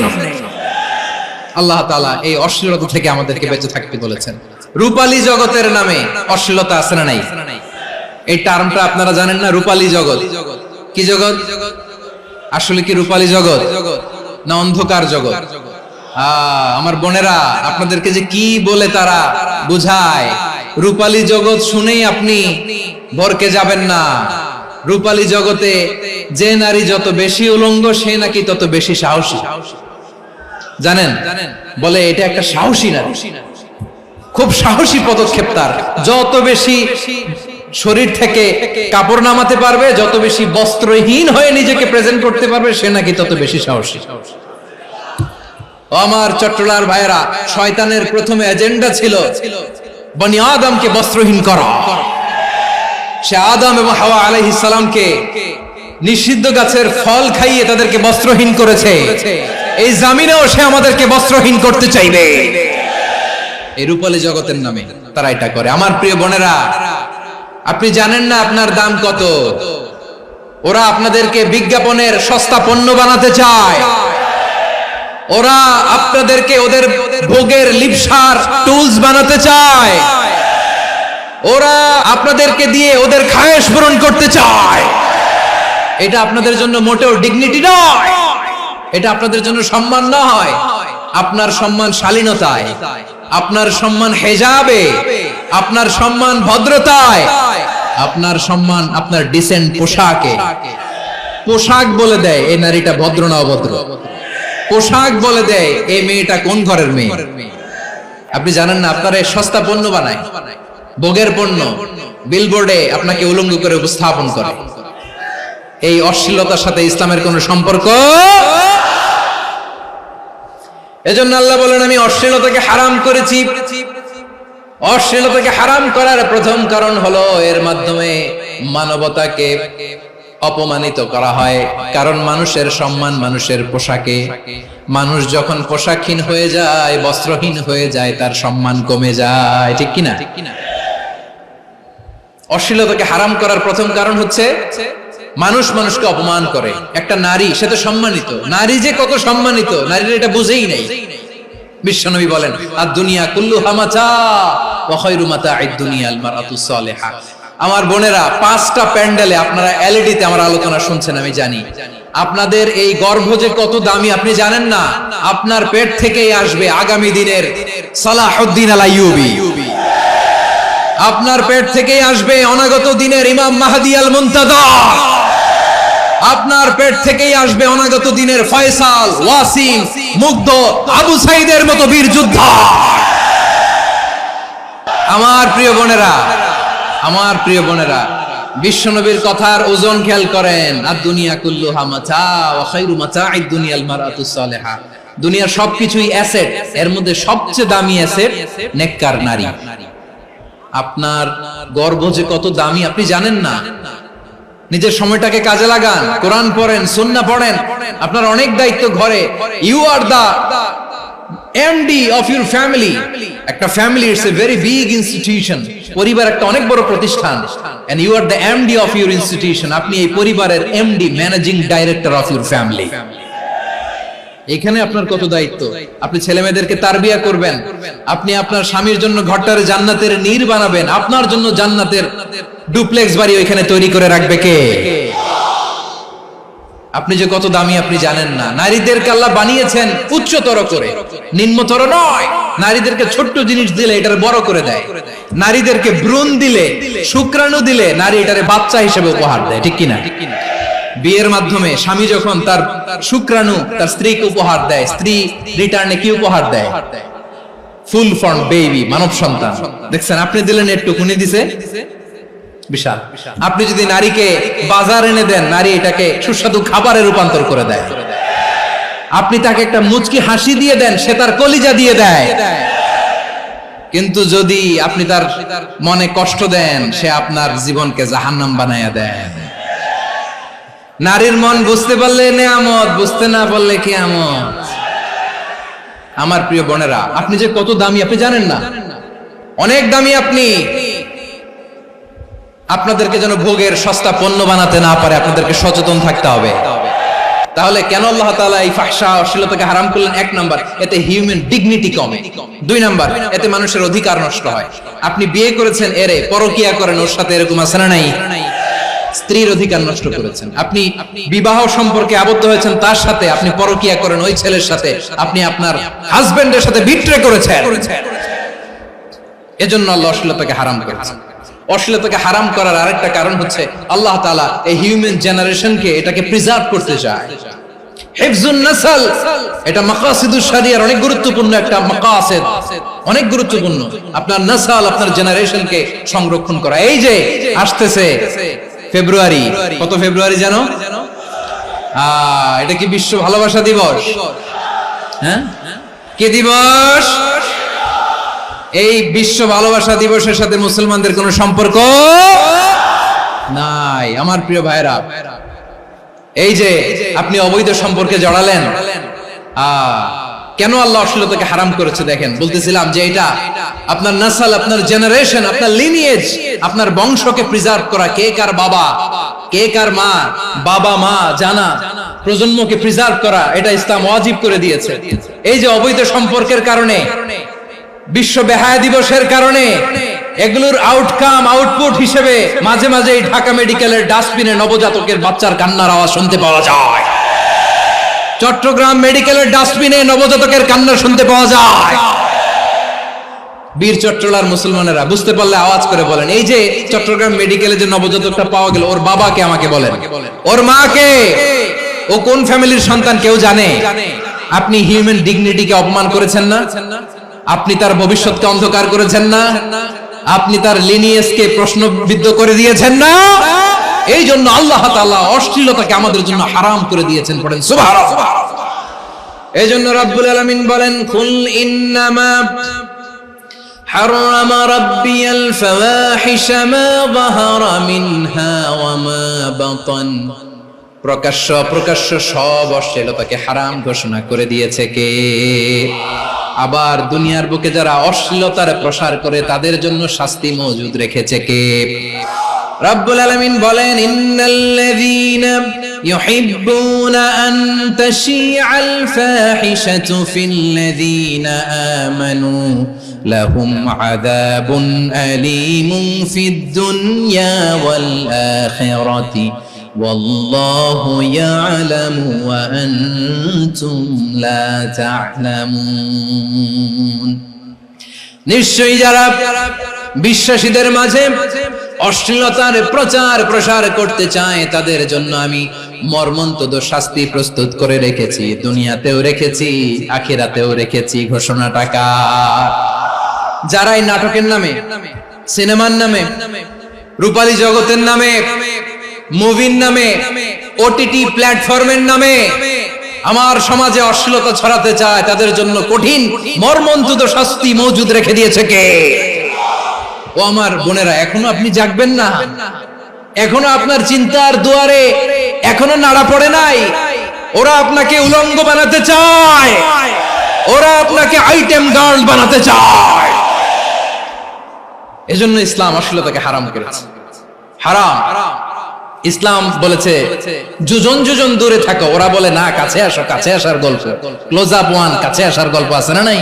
আল্লাহ তাআলা এই অশ্লীলতা থেকে আমাদেরকে বেঁচে থাকতে বলেছেন। রূপালী জগতের নামে অশ্লীলতা আছে না নাই? এই টার্মটা আপনারা জানেন না? রূপালী জগৎ কি জগৎ? আসলে কি রূপালী জগৎ না অন্ধকার জগৎ? আমার বোনেরা, আপনাদেরকে যে কি বলে তারা বুঝায়, রূপালী জগৎ শুনেই আপনি ভরকে যাবেন না। রূপালী জগতে যে নারী যত বেশি উলঙ্গ, সে নাকি তত বেশি সাহসী। জানেন? বলে এটা একটা সাহসী নারী, খুব সাহসী পদক্ষেপ তার। যত বেশি শরীর থেকে কাপড় নামাতে পারবে, যত বেশি বস্ত্রহীন হয়ে নিজেকে প্রেজেন্ট করতে পারবে, সে নাকি তত বেশি সাহসী। আমার চট্টলার ভাইয়েরা, শয়তানের প্রথমে এজেন্ডা ছিল বনি আদমকে বস্ত্রহীন করা। সে আদম এবং হাওয়া আলাইহিস সালামকে নিষিদ্ধ গাছের ফল খাইয়ে তাদেরকে বস্ত্রহীন করেছে। এই জামিনেও সে আমাদেরকে বস্ত্রহীন করতে চাইবে। এই রূপালী জগতের নামে তারা এটা করে। আমার প্রিয় বোনেরা, আপনি জানেন না আপনার দাম কত? ওরা আপনাদেরকে বিজ্ঞাপনের সস্তা পণ্য বানাতে চায়। ওরা আপনাদেরকে ওদের ভোগের লিপসার টুলস বানাতে চায়। ওরা আপনাদেরকে দিয়ে ওদের খায়েশ পূরণ করতে চায়। এটা আপনাদের জন্য মোটেও ডিগনিটি নয়, এটা আপনাদের জন্য সম্মান নয়। আপনার সম্মান শালীনতায়, আপনার সম্মান হেজাবে, আপনার সম্মান ভদ্রতায়, আপনার সম্মান আপনার ডিসেন্ট পোশাকে। পোশাক বলে দেয় এই নারীটা ভদ্র না অভদ্র। পোশাক বলে দেয় এই মেয়েটা কোন ঘরের মেয়ে। আপনি জানেন না, আপনারা সস্তা পণ্য বানায়, ভোগের পণ্য, বিলবোর্ডে আপনাকে উলঙ্গ করে উপস্থাপন করে। এই অশ্লীলতার সাথে ইসলামের কোনো সম্পর্ক। এজন্য আল্লাহ বলেন, আমি অশ্লীলতাকে হারাম করেছি। অশ্লীলতাকে হারাম করার প্রথম কারণ হলো এর মাধ্যমে মানবতাকে অপমানিত করা হয়। কারণ মানুষের সম্মান মানুষের পোশাকে। মানুষ যখন পোশাকহীন হয়ে যায়, বস্ত্রহীন হয়ে যায়, তার সম্মান কমে যায়। ঠিক কিনা? অশ্লীলতাকে হারাম করার প্রথম কারণ হচ্ছে মানুষ মানুষকে অপমান করে। একটা নারী, সে তো সম্মানিত, নারী যে কত সম্মানিত নারীরা এটা বুঝেই নাই। বিশ্বনবী বলেন আদ-দুনিয়া কুল্লুহা মাতা ওয়া খায়রু মাতা'আদ দুনিয়া আল মারআতুস সালিহা। আমার বোনেরা, 5টা প্যান্ডেলে আপনারা এলইডিতে আমার আলোচনা শুনছেন, আমি জানি। আপনাদের এই গর্ভ যে কত দামি আপনি জানেন না। আপনার পেট থেকেই আসবে আগামী দিনের সালাহুদ্দিন আল আইয়ুবী, আপনার পেট থেকেই আসবে অনাগত দিনের ইমাম মাহদী আল মুনতাযর, আপনার পেট থেকেই আসবে অনাগত দিনের ফয়সাল, ওয়াসিম, মুগ্ধ, আবু সাইদের মতো বীর যোদ্ধা। আমার প্রিয় বোনেরা, আমার প্রিয় বোনেরা, বিশ্বনবীর কথার ওজন খেয়াল করেন। আদ-দুনিয়া কুল্লুহা মাতা ওয়া খায়রু মাতা'আদ দুনিয়া আল মারআতুস সালিহা। দুনিয়ার সবকিছুই অ্যাসেট, এর মধ্যে সবচেয়ে দামি অ্যাসেট নেককার নারী। আপনার গর্ভ যে কত দামি আপনি জানেন না। নিজের সময়টাকে কাজে লাগান, কোরআন পড়েন, সুন্নাহ পড়েন। আপনার অনেক দায়িত্ব ঘরে। You are the MD of your family. একটা family it's a very big institution. পরিবার একটা অনেক বড় প্রতিষ্ঠান, and you are the MD of your institution. আপনি এই পরিবারের MD, managing director of your family. এখানে আপনার কত দায়িত্ব। আপনি ছেলে মেয়েদেরকে তারবিয়া করবেন, আপনি আপনার স্বামীর জন্য ঘরটার জান্নাতের নীর বানাবেন, আপনার জন্য জান্নাতের ডুপ্লেক্স বাড়ি ওইখানে তৈরি করে রাখবে কে? আপনি যে কত দামি আপনি জানেন না। নারীদেরকে আল্লাহ বানিয়েছেন উচ্চতর করে, নিম্নতর নয়। নারীদেরকে ছোট্ট জিনিস দিলে এটারে বড় করে দেয়। নারীদেরকে ভ্রূণ দিলে, শুক্রাণু দিলে নারী এটারে বাচ্চা হিসেবে উপহার দেয়, ঠিক কিনা? বিয়ের মাধ্যমে স্বামী যখন তার শুক্রাণু তার স্ত্রীকে উপহার দেয়, স্ত্রী রিটার্নে কি উপহার দেয়? ফুল ফর্ম বেবি, মানব সন্তান। দেখছেন, আপনি দিলেন একটুকুনি, দিছে বিশাল। আপনি যদি নারীকে বাজার এনে দেন, নারী এটাকে সুস্বাদু খাবারে রূপান্তর করে দেয়। আপনি তাকে একটা মুচকি হাসি দিয়ে দেন, সে তার কলিজা দিয়ে দেয়। কিন্তু যদি আপনি তার মনে কষ্ট দেন, সে আপনার জীবনকে জাহান্নাম বানায়া দেন। নারীর মন বুঝতে পারলে নেয়ামত, বুঝতে না পারলে কিয়ামত। আমার প্রিয় বোনেরা, আপনি যে কত দামি আপনি জানেন না। অনেক দামি আপনি। আপনাদেরকে যেন ভোগের সস্তা পণ্য বানাতে না পারে, আপনাদেরকে সচেতন থাকতে হবে। তাহলে কেন আল্লাহ তাআলা এই ফাহশা, অশ্লীলতাকে হারাম করলেন? 1 নাম্বার, এতে হিউম্যান ডিগনিটি কমে। 2 নাম্বার, এতে মানুষের অধিকার নষ্ট হয়। আপনি বিয়ে করেছেন, এরে পরকিয়া করেন, ওর সাথে এরকম আছে না নাই? স্ত্রীর অধিকার নষ্ট করেছেন। আপনি বিবাহ সম্পর্কে আবদ্ধ হয়েছেন তার সাথে, আপনি পরকিয়া করেন ওই ছেলের সাথে, আপনি আপনার হাজবেন্ডের সাথে বিট্রে করেছেন। এজন্য আল্লাহ অশ্লীলতাকে হারাম করেছেন। অশ্লীলতাকে হারাম করার আরেকটা কারণ হচ্ছে আল্লাহ তাআলা এই হিউম্যান জেনারেশনকে, এটাকে প্রিজার্ভ করতে চায়। হিফজুন নাসল, এটা মাকাসিদুশ শরিয়ার অনেক গুরুত্বপূর্ণ একটা মাকাসিদ, অনেক গুরুত্বপূর্ণ। আপনার নাসল, আপনার জেনারেশনকে সংরক্ষণ করা। এই যে আসতেছে ফেব্রুয়ারি, কত ফেব্রুয়ারি জানো? এটা কি বিশ্ব ভালোবাসা দিবস? হ্যাঁ, কি দিবস? এই বিশ্ব ভালোবাসা দিবসের সাথে মুসলমানদের কোনো সম্পর্ক নাই। আমার প্রিয় ভাইরা, এই যে আপনি অবৈধ সম্পর্কে জড়ালেন, কেন আল্লাহ অশ্লীলতাকে হারাম করেছে দেখেন। বলতেছিলাম যে এটা আপনার নাসল, আপনার জেনারেশন, আপনার লিনিয়েজ, আপনার বংশকে প্রিজার্ভ করা। কে কার বাবা, কে কার মা, বাবা মা জানা, প্রজন্মকে প্রিজার্ভ করা, এটা ইসলাম ওয়াজিব করে দিয়েছে। এই যে অবৈধ সম্পর্কের কারণে, বিশ্ব বেহায়া দিবসের কারণে, এগুলোর আউটকাম, আউটপুট হিসেবে মাঝে মাঝে ঢাকা মেডিকেলের ডাস্টবিনে নবজাতকের বাচ্চার কান্নার আওয়াজ শুনতে পাওয়া যায়। চট্টগ্রাম মেডিকেলের ডাস্টবিনে নবজাতকের কান্না শুনতে পাওয়া যায়। বীর চট্টলার মুসলমানেরা বুঝতে পারলে আওয়াজ করে বলেন, এই যে চট্টগ্রাম মেডিকেলে যে নবজাতকটা পাওয়া গেল, ওর বাবাকে আমাকে বলেন, ওর মাকে, ও কোন ফ্যামিলির সন্তান কেউ জানে? আপনি হিউম্যান ডিগনিটিকে অপমান করেছেন না? আপনি তার ভবিষ্যৎকে অন্ধকার করেছেন না? আপনি তার লিনিয়েজকে প্রশ্নবিদ্ধ করে দিয়েছেন না? এই জন্য আল্লাহ তাআলা অশ্লীলতাকে আমাদের জন্য হারাম করে দিয়েছেন। পড়েন সুবহানাল্লাহ। এই জন্য রাব্বুল আলামিন বলেন, কুল ইন্নামা হারামা রাব্বিয়াল ফাওয়াহিশা মা যাহারা মিনহা ওয়া মা বাতান। প্রকাশ্য প্রকাশ্য সব অশ্লীলতাকে হারাম ঘোষণা করে দিয়েছে কে? আবার দুনিয়ার বুকে যারা অশ্লীলতার প্রসার করে তাদের জন্য শাস্তি মজুদ রেখেছে কে? রব্বুল আলামিন বলেন, ইন্নাল্লাযীনা ইউহিব্বুনা আন তাশিআল ফাহিশাতু ফিল্লাযীনা আমানু লাহুম আযাবুন আলীমুন ফিদ দুনিয়া ওয়াল আখিরাতি ওয়াল্লাহু ইয়ালামু ওয়া আনতুম লা তা'লামুন। নিশ্চয়ই যারা বিশ্বাসীদের মাঝে অশ্লীলতার প্রচার প্রসার করতে চায় তাদের জন্য আমি মর্মন্তুদ শাস্তি প্রস্তুত করে রেখেছি, দুনিয়াতেও রেখেছি, আখিরাতেও রেখেছি। ঘোষণাটা কার? যারাই নাটকের নামে, সিনেমার নামে, রূপালী জগতের নামে, মুভির নামে, ওটিটি প্ল্যাটফর্মের নামে আমার সমাজে অশ্লীলতা ছড়াতে চায় তাদের জন্য কঠিন মর্মন্তুদ শাস্তি মজুদ রেখে দিয়েছে কে? ও আমার বোনেরা, এখনো আপনি জাগবেন না? এখনো আপনার চিন্তার দুয়ারে এখনো নাড়া পড়ে নাই? ওরা আপনাকে উলঙ্গ বানাতে চায়, ওরা আপনাকে আইটেম গার্ল বানাতে চায়। এজন্য ইসলাম অশ্লীলতাকে হারাম করেছে। হারাম। ইসলাম বলেছে যোজন যোজন দূরে থাকো, ওরা বলে না কাছে আসো, কাছে আসার গল্প, ক্লোজ আপ ওয়ান, কাছে আসার গল্প আছে না নাই?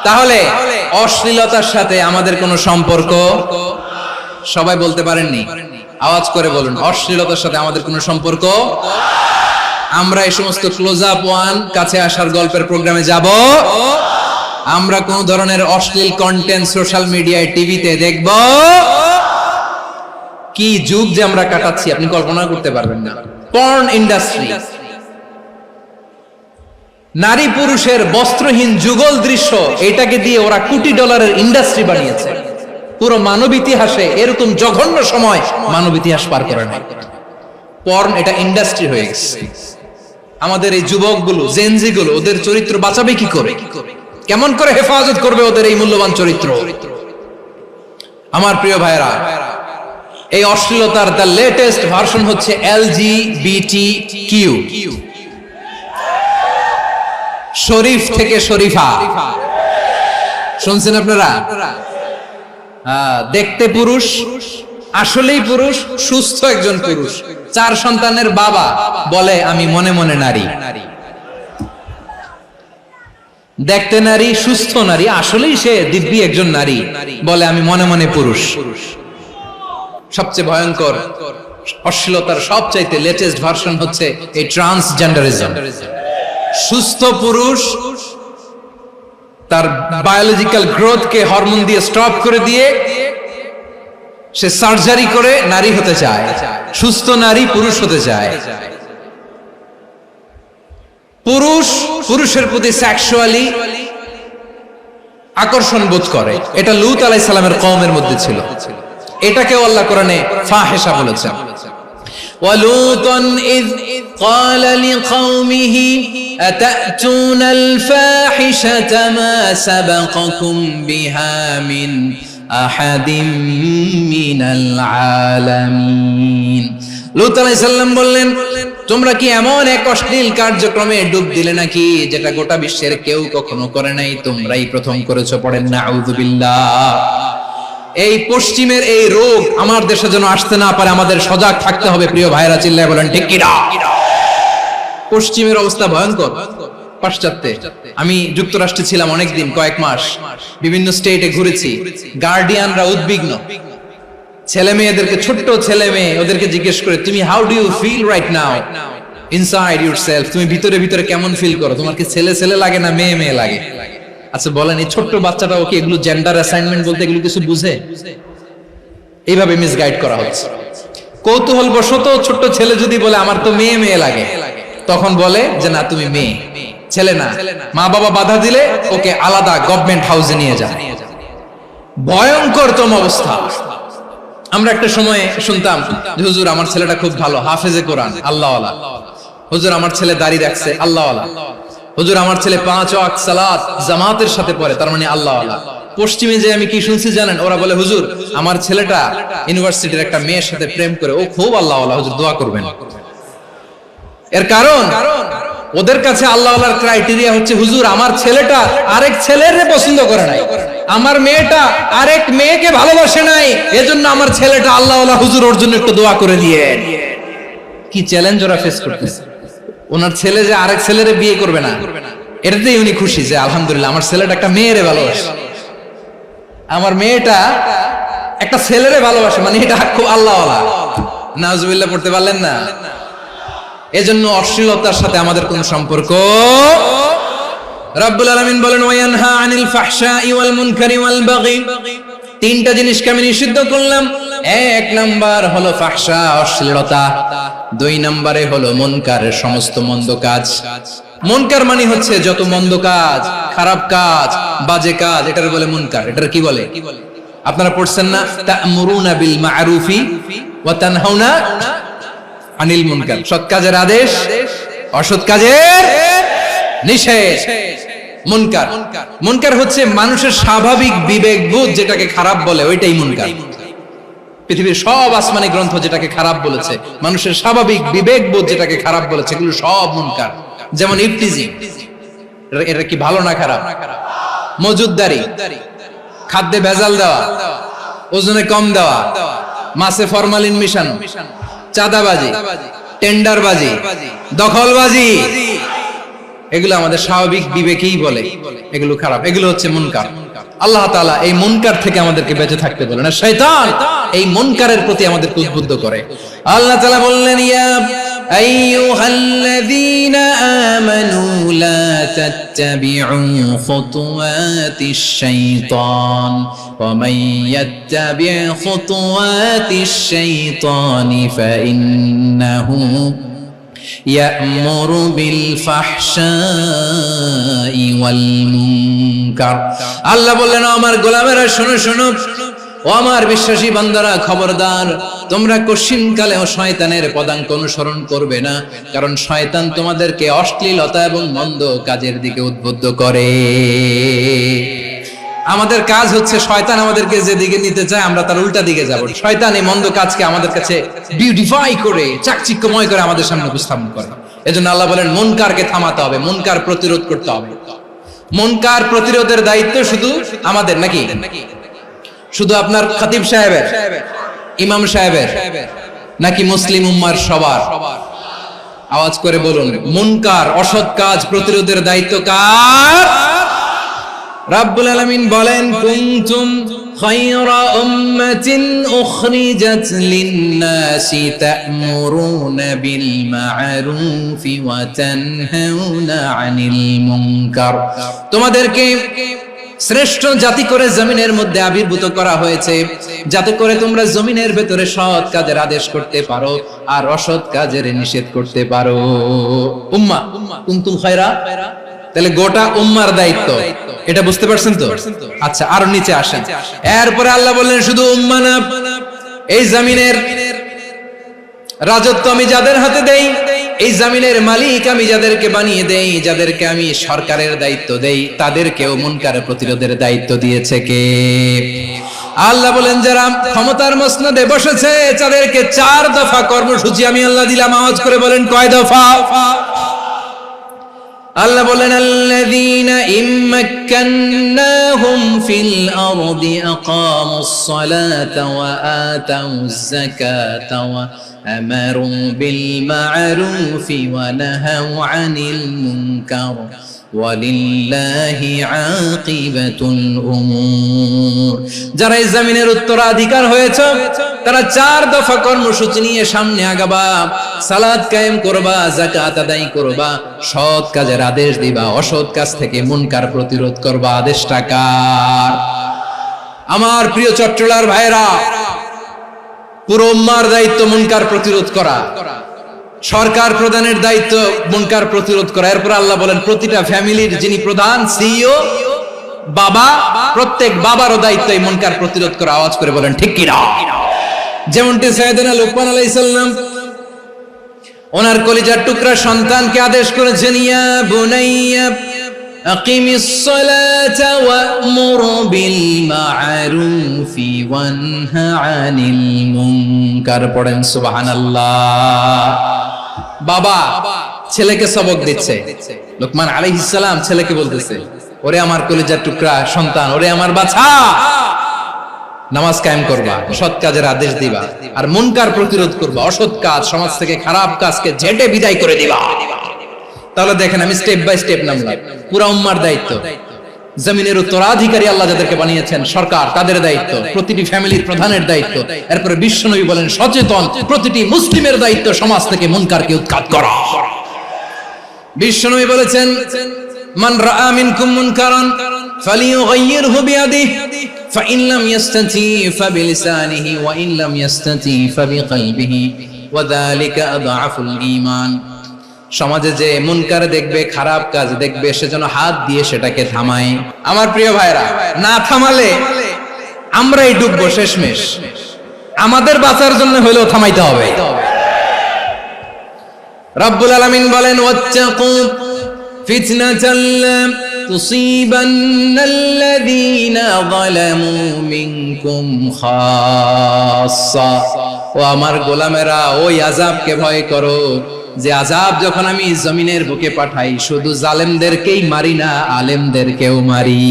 তাহলে অশ্লীলতার সাথে আমাদের কোনো সম্পর্ক? সবাই বলতে পারেননি, আওয়াজ করে বলুন, অশ্লীলতার সাথে আমাদের কোনো সম্পর্ক? আমরা এই সমস্ত ক্লোজ আপ ওয়ান, কাছে আসার গল্পের প্রোগ্রামে যাব? আমরা কোন ধরনের অশ্লীল কন্টেন্ট সোশ্যাল মিডিয়ায়, টিভিতে দেখব? কি যুগ যে আমরা কাটাচ্ছি আপনি কল্পনা করতে পারবেন না। পর্ন ইন্ডাস্ট্রি, নারী পুরুষের বস্ত্রহীন যুগল দৃশ্য, এটাকে দিয়ে ওরা কোটি ডলারের ইন্ডাস্ট্রি বানিয়েছে। পুরো মানব ইতিহাসে এরকম জঘন্য সময় মানব ইতিহাস পার করে নাই। পর্ন এটা ইন্ডাস্ট্রি হয়ে গেছে। আমাদের এই যুবকগুলো, জেনজিগুলো, ওদের চরিত্র বাঁচাবে কি করে? কেমন করে হেফাজত করবে ওদের এই মূল্যবান চরিত্র? আমার প্রিয় ভাইরা, এই অশ্লীলতার দ্য লেটেস্ট ভার্সন হচ্ছে LGBTQ, শরীফ থেকে শরীফা। শুনছেন আপনারা? দেখতে পুরুষ, আসলেই পুরুষ, সুস্থ একজন পুরুষ, 4 সন্তানের বাবা, বলে আমি মনে মনে নারী। দেখতে নারী, সুস্থ নারী, আসলেই সে দিব্যি একজন নারী, বলে আমি মনে মনে পুরুষ। সবচেয়ে ভয়ঙ্কর অশ্লীলতার সবচাইতে লেটেস্ট ভার্সন হচ্ছে এই ট্রান্সজেন্ডারিজম। সুস্থ পুরুষ তার বায়োলজিক্যাল গ্রোথকে হরমোন দিয়ে স্টপ করে দিয়ে সে সার্জারি করে নারী হতে চায়, সুস্থ নারী পুরুষ হতে চায়। পুরুষ পুরুষের প্রতি সেক্সুয়ালি আকর্ষণ বোধ করে। এটা লূত আলাইহিস সালামের কওমের মধ্যে ছিল। এটাকেও আল্লাহ কোরআনে ফাহিশা বলেছেন। ওয়ালুতান ইয قال لقومه أتأتون الفاحشة ما سبقكم بها من أحد من العالمين। লূত আলাইহিস সালাম বললেন, তোমরা কি এমন এক অশ্লীল কার্যক্রমে ডুব দিলে নাকি যেটা গোটা বিশ্বের কেউ কখনো করে নাই, তোমরাই প্রথম করেছো? পড়েন নাউযুবিল্লাহ। এই পশ্চিমের এই রোগ আমার দেশে যেন আসতে না পারে, আমাদের সজাগ থাকতে হবে। প্রিয় ভাইরা চিল্লায় বলেন ঠিক কিনা? পশ্চিমের অবস্থা ভয়ঙ্কর। পাশ্চাত্যে, আমি যুক্তরাষ্ট্রে ছিলাম অনেকদিন, কয়েক মাস, বিভিন্ন স্টেটে ঘুরেছি। গার্ডিয়ানরা উদ্বিগ্ন, ছেলে মেয়েদেরকে, ছোট্ট ছেলে মেয়ে, ওদেরকে জিজ্ঞেস করে, তুমি how do you feel right now inside yourself? তুমি ভিতরে ভিতরে কেমন ফিল করো? তোমার কি ছেলে ছেলে লাগে না মেয়ে মেয়ে লাগে? আচ্ছা বলেন, এই ছোট্ট বাচ্চাটা ওকে এগুলো জেন্ডার অ্যাসাইনমেন্ট বলতে এগুলো কিছু বুঝে? এইভাবে মিসগাইড করা হচ্ছে। কৌতূহল বশত ছোট্ট ছেলে যদি বলে আমার তো মেয়ে মেয়ে লাগে, তখন বলে যে না তুমি মেয়ে, ছেলে না। মা বাবা বাধা দিলে ওকে আলাদা গভর্নমেন্ট হাউসে নিয়ে যায়। ভয়ঙ্করতম অবস্থা। আমরা একটা সময় শুনতাম যে হুজুর আমার ছেলেটা খুব ভালো, হাফেজে কোরআন, আল্লাহওয়ালা। হুজুর আমার ছেলে দাড়ি রাখছে, আল্লাহওয়ালা। হুজুর আমার ছেলে 5 ওয়াক্ত সালাত জামাতের সাথে পড়ে, তার মানে আল্লাহওয়ালা। পশ্চিমে যে আমি কি শুনছি জানেন? ওরা বলে হুজুর আমার ছেলেটা ইউনিভার্সিটির একটা মেয়ের সাথে প্রেম করে, ও খুব আল্লাহওয়ালা, হুজুর দোয়া করবেন। এর কারণ ওদের কাছে আল্লাহর ক্রাইটেরিয়া হচ্ছে, হুজুর আমার ছেলেটা আরেক ছেলের পছন্দ করে নাই, আমার মেয়েটা আরেক মেয়েকে ভালোবাসে নাই, এজন্য আমার ছেলেটা আল্লাহওয়ালা, হুজুর ওর জন্য একটু দোয়া করে দিয়ে। কি চ্যালেঞ্জ ওরা ফেস করতেছে। ওনার ছেলে যে আরেক ছেলেরে বিয়ে করবে না, এটাতেই উনি খুশি যে আলহামদুলিল্লাহ আমার ছেলেটা একটা মেয়েরে ভালোবাসে, আমার মেয়েটা একটা ছেলেরে ভালোবাসে, মানে এটা খুব আল্লাহওয়ালা। নাউজুবিল্লাহ পড়তে পারলেন না? এজন্য অশ্লীলতার সাথে আমাদের কোনো সম্পর্ক। রাব্বুল আলামিন বলেন ওয়ায়ানহা আনিল ফাহশাই ওয়াল মুনকারি ওয়াল বাগি, তিনটা জিনিসকে আমি নিষিদ্ধ করলাম। এক নাম্বার হলো ফাহশা, অশ্লীলতা। দুই নম্বরে হলো মুনকারের সমস্ত মন্দ কাজ। মুনকার মানে হচ্ছে যত মন্দ কাজ, খারাপ কাজ, বাজে কাজ, এটার বলে মুনকার। এটার কি বলে? আপনারা পড়ছেন না, তা'মুরুনা বিল মা'রুফি ওয়া তানহাউনা আনিল মুনকার। সৎ কাজের আদেশ, অসৎ কাজের নিষেধ। মুনকার, মুনকার হচ্ছে মানুষের স্বাভাবিক বিবেকবোধ যেটাকে খারাপ বলে, ওইটাই মুনকার। পৃথিবীর সব আসমানি গ্রন্থ যেটাকে খারাপ বলেছে, মানুষের স্বাভাবিক বিবেকবোধ যেটাকে খারাপ বলেছে, এগুলো সব মুনকার। যেমন ইফতিজিং, এটা কি ভালো না খারাপ? মজুদদারি, খাদ্যে ভেজাল দেওয়া, ওজনে কম দেওয়া, মাছে ফরমালিন মিশানো, চাঁদাবাজি, টেন্ডারবাজি, দখলবাজি, এগুলো আমাদের স্বাভাবিক বিবেকেই বলে এগুলো খারাপ, এগুলো হচ্ছে মুনকার। আল্লাহ তাআলা এই মুনকার থেকে আমাদেরকে বেঁচে থাকতে বলেন, আর শয়তান এই মুনকারের প্রতি আমাদেরকে উদ্বুদ্ধ করে। আল্লাহ তাআলা বললেন, ইয়া আইয়ুহাল্লাযীনা আমানু লা তাত্তাবিউ খুতুওয়াতিশ শাইতান ওয়া মান ইয়াত্তাবি' খুতুওয়াতিশ শাইতানি ফাইন্নাহু ইয়া'মুরু বিল ফাহশাই ওয়াল মুনকার। আল্লাহ বললেন, আমার গোলামেরা শোনো শোনো, ও আমার বিশ্বাসী বান্দারা খবরদার, তোমরা কশিনকালেও শয়তানের পদাঙ্ক অনুসরণ করবে না, কারণ শয়তান তোমাদেরকে অশ্লীলতা এবং মন্দ কাজের দিকে উদ্বুদ্ধ করে। আমাদের কাজ হচ্ছে শয়তান আমাদেরকে যেদিকে নিতে চায় আমরা তার উল্টা দিকে যাব। শয়তান এই মন্দ কাজকে আমাদের কাছে বিউটিফাই করে, চাকচিক্যময় করে আমাদের সামনে উপস্থাপন করে। এজন্য আল্লাহ বলেন মুনকারকে থামাতে হবে, মুনকার প্রতিরোধ করতে হবে। মুনকার প্রতিরোধের দায়িত্ব শুধু আমাদের নাকি? শুধু আপনার খতিব সাহেবের, ইমাম সাহেবের, নাকি মুসলিম উম্মার সবার? আওয়াজ করে বলুন, মুনকার অসৎ কাজ প্রতিরোধের দায়িত্ব কার? রাব্বুল আলামিন বলেন, কুনতুম খায়রা উম্মাতিন উখরিজাত লিন-নাসি তা'মুরুনা বিল মা'রুফি ওয়া তানহাউনা আনিল মুনকার। তোমাদেরকে শ্রেষ্ঠ জাতি করে জমিনের মধ্যে আবির্ভূত করা হয়েছে, যাতে করে তোমরা জমিনের ভেতরে সৎ কাজের আদেশ করতে পারো আর অসৎ কাজের নিষেধ করতে পারো। উম্মাহ, কুনতুম খায়রা, তাহলে গোটা উম্মার দায়িত্ব, এটা বুঝতে পারছেন তো? আচ্ছা, আরো নিচে আসেন। এরপরে আল্লাহ বললেন, শুধু উম্মাহ না, এই জমিনের রাজত্ব আমি যাদের হাতে দেই, এই জমিনের মালিক আমি যাদেরকে বানিয়ে দেই, যাদেরকে আমি সরকারের দায়িত্ব দেই, তাদেরকেও মুনকার প্রতিরোধের দায়িত্ব দিয়েছে কে? আল্লাহ বলেন, যারা ক্ষমতার মসনদে বসেছে তাদেরকে 4 দফা কর্মসূচি আমি আল্লাহ দিলাম। আওয়াজ করে বলেন, কয় দফা? আল্লাহ বলেন, আল্লাযীনা ইম্মাক্কান্নাহুম ফিল আরদি আকামুস সালাতা ওয়া আতাউয যাকাতা ওয়া আমারু বিল মা'রুফি ওয়া নাহাউ আনিল মুনকার ওয়ালিল্লাহি আকিবাতুল উমুর। যারা এই জমিনের উত্তরাধিকার হয়েছে তারা 4 দফা কর্মসূচি নিয়ে সামনে আগাবা। সালাত কায়েম করবা, যাকাত আদায় করবা, সৎ কাজের আদেশ দিবা, অসৎ কাজ থেকে মুনকার প্রতিরোধ করবা। আদেশটা কার? আমার প্রিয় চট্টলার ভাইরা, পুরো উম্মার দায়িত্ব মুনকার প্রতিরোধ করা, সরকার প্রধানের দায়িত্ব মুনকার প্রতিরোধ করা। এরপর আল্লাহ বলেন, প্রতিটা ফ্যামিলির যিনি প্রধান, সিইও, বাবা, প্রত্যেক বাবারও দায়িত্ব এই মুনকার প্রতিরোধ করা। আওয়াজ করে বলেন ঠিক কি না? যেমনটি সাইয়েদনা লুকমান আলাইহিস সালাম ওনার কলিজার টুকরা সন্তানকে আদেশ করেছেন, ইয়া বুনাইয়া আকিমিস সালাতা ওয়া'মুর বিল মা'রুফি ওয়ানহা আনিল মুনকার। পড়েন সুবহানাল্লাহ। বাবা ছেলেকে সবক দিচ্ছে, লোকমান আলাইহিস সালাম ছেলেকে বলতেছে, ওরে আমার কলিজার টুকরা সন্তান, ওরে আমার বাছা, নামাজ কায়েম করবা, সৎ কাজের আদেশ দিবা, আর মুনকার প্রতিরোধ করবা, অসৎ কাজ, সমাজ থেকে খারাপ কাজকে ঝেঁটে বিদায় করে দিবা। তাহলে দেখেন আমি স্টেপ বাই স্টেপ নামলাম। পুরা উম্মার দায়িত্ব, জমিনের উত্তরাধিকারী আল্লাহ যাদেরকে বানিয়েছেন সরকার, তাদের দায়িত্ব, প্রতিটি ফ্যামিলির প্রধানের দায়িত্ব, এরপরে বিশ্বনবী বলেন সচেতন প্রতিটি মুসলিমের দায়িত্ব সমাজ থেকে মুনকারকে উৎখাত করা। বিশ্বনবী বলেছেন, মান রাআ মিনকুম মুনকারান ফালিয়ুগাইয়িরহু বিয়াদিহি ফাইন লাম ইস্তাতি ফাবিলিসানিহি ওয়া ইন লাম ইস্তাতি ফাবিকলবিহি ওয়া যালিকা আযআফুল ঈমান। সমাজে যে মুনকার দেখবে, খারাপ কাজ দেখবে, সেজন্য হাত দিয়ে সেটাকে থামায়। আমার প্রিয় ভাইরা, না থামালে আমরাই ডুববো শেষমেশ। আমাদের বাঁচার জন্য হলেও থামাইতে হবে। রব্বুল আলামিন বলেন, ওয়াত্তাকু ফিতনাতাল লা তুসিবান্নাল্লাযীনা যালামু মিনকুম খাসসা। ও আমার গোলামেরা, ওই আযাবকে ভয় করো যে আযাব যখন আমি জমিনের বুকে পাঠাই শুধু জালেমদেরকেই মারি না, আলেমদেরকেও মারি।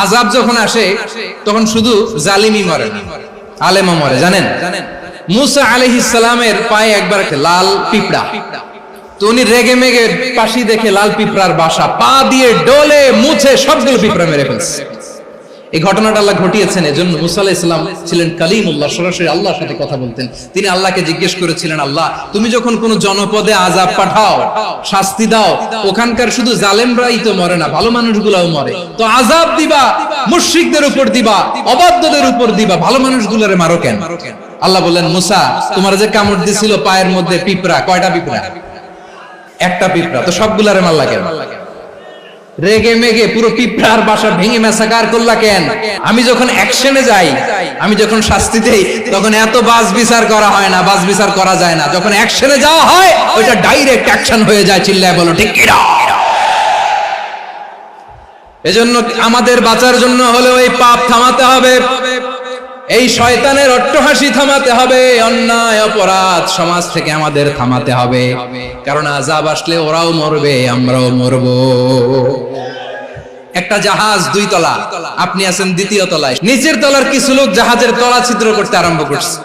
আযাব যখন আসে তখন শুধু জালিমই মরে না, আলেমও মরে। জানেন মুসা আলাইহিস সালামের পায়ে একবার লাল পিঁপড়া, তো উনি রেগে মেগে পাশি দেখে লাল পিঁপড়ার বাসা, পা দিয়ে ডলে মুছে সবগুলো পিঁপড়া মেরে ফেলছে। এই ঘটনাটা আল্লাহ ঘটিয়েছেন এজন্য মুসা আলাইহিস সালাম ছিলেন কালিমুল্লাহ, সরাসরি আল্লাহর সাথে কথা বলতেন। তিনি আল্লাহকে জিজ্ঞেস করেছিলেন, আল্লাহ তুমি যখন কোন জনপদে আযাব পাঠাও, শাস্তি দাও, ওখানকার শুধু জালেমরাই তো মরে না, ভালো মানুষগুলোও মরে, তো আযাব দিবা মুশরিকদের উপর দিবা, অবাধ্যদের উপর দিবা, ভালো মানুষগুলোরে মারো কেন? আল্লাহ বললেন, মুসা তোমার যে কামড় দিছিল পায়ের মধ্যে পিঁপড়া, কয়টা পিঁপড়া? একটা পিঁপড়া, তো সবগুলারে মারলা কেন? রেগে মেগে পুরো পিঁপড়ার বাসা ভেঙে ম্যাসাকার করলা কেন? আমি যখন অ্যাকশনে যাই, আমি যখন শাস্তি দেই, তখন এত বাস বিচার করা হয় না, বাস বিচার করা যায় না। যখন অ্যাকশনে যাওয়া হয় ওইটা ডাইরেক্ট অ্যাকশন হয়ে যায়। চিল্লায় বলো ঠিক কি না? এজন্য আমাদের বাঁচার জন্য হলেও এই পাপ থামাতে হবে, এই শয়তানের অট্টহাসি থামাতে হবে, অন্যায় অপরাধ সমাজ থেকে আমাদের থামাতে হবে। কারণ আযাব আসলে ওরাও মরবে, আমরাও মরব। একটা জাহাজ 2 তলা, আপনি আছেন 2য় তলায়, নিচের তলার কিছু লোক জাহাজের তলা ছিদ্র করতে আরম্ভ করছে।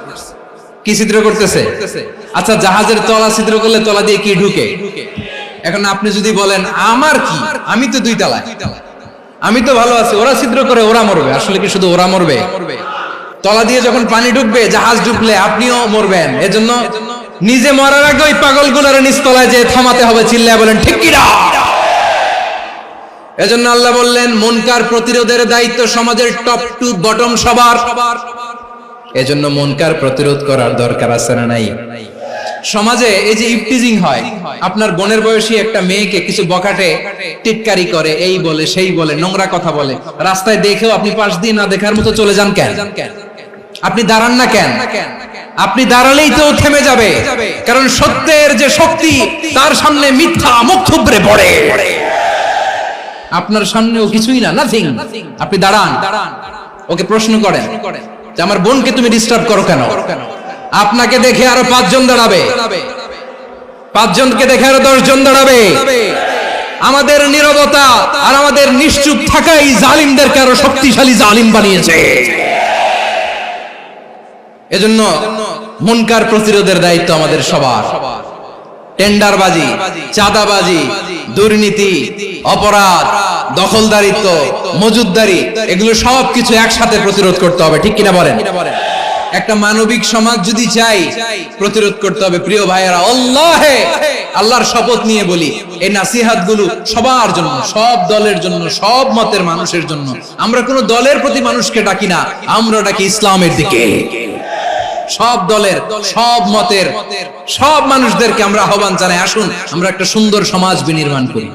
কি ছিদ্র করতেছে? আচ্ছা, জাহাজের তলা ছিদ্র করলে তলা দিয়ে কি ঢুকে? এখন আপনি যদি বলেন আমার কি, আমি তো 2 তলায়, আমি তো ভালো আছি, ওরা ছিদ্র করে ওরা মরবে, আসলে কি শুধু ওরা মরবে? তলা দিয়ে যখন পানি ঢুকবে, জাহাজ ঢুকলে আপনিও মরবেন। এজন্য নিজে মরার আগে ওই পাগলগুলোর নিচতলায় যে থামাতে হবে। চিল্লায় বলেন ঠিক কি না? এজন্য আল্লাহ বললেন, মুনকার প্রতিরোধের দায়িত্ব সমাজের টপ টু বটম সবার। এজন্য মুনকার প্রতিরোধ করার দরকার আছে না নাই? সমাজে এই যে ইফটিজিং হয়, আপনার বোনের বয়সী একটা মেয়েকে কিছু বকাটে টিটকারি করে, এই বলে সেই বলে, নোংরা কথা বলে, রাস্তায় দেখেও আপনি পাশ দিয়ে না দেখার মতো চলে যান কেন? আপনি দাঁড়ান না কেন? আপনি দাঁড়ালেই তো থেমে যাবে, কারণ সত্যের যে শক্তি তার সামনে মিথ্যা মুখ থুবড়ে পড়ে। আপনার সামনেও কিছুই না, নাথিং। আপনি দাঁড়ান, ওকে প্রশ্ন করেন যে আমার বোনকে তুমি ডিস্টার্ব করো কেন? আপনাকে দেখে আরো 5 জন দাঁড়াবে, 5 জনকে দেখে আরো 10 জন দাঁড়াবে। আমাদের নীরবতা আর আমাদের নিশ্চুপ থাকাই জালিমদেরকে আরো শক্তিশালী জালিম বানিয়েছে। এজন্য মুনকার প্রতিরোধের দায়িত্ব আমাদের সবার। টেন্ডারবাজি, চাঁদাবাজি, দুর্নীতি, অপরাধ, দখলদারিত্ব, মজুদদারি, এগুলো সবকিছু একসাথে প্রতিরোধ করতে হবে। ঠিক কিনা বলেন? একটা মানবিক সমাজ যদি চাই, প্রতিরোধ করতে হবে। প্রিয় ভাইয়েরা, আল্লাহর শপথ নিয়ে বলি, এই নাসিহাত গুলো সবার জন্য, সব দলের জন্য, সব মতের মানুষের জন্য। আমরা কোন দলের প্রতি মানুষকে ডাকি না, আমরা ডাকি ইসলামের দিকে। সব দলের, সব মতের, সব মানুষদেরকে আমরা আহ্বান জানাই, আসুন আমরা একটা সুন্দর সমাজ বিনির্মাণ করি।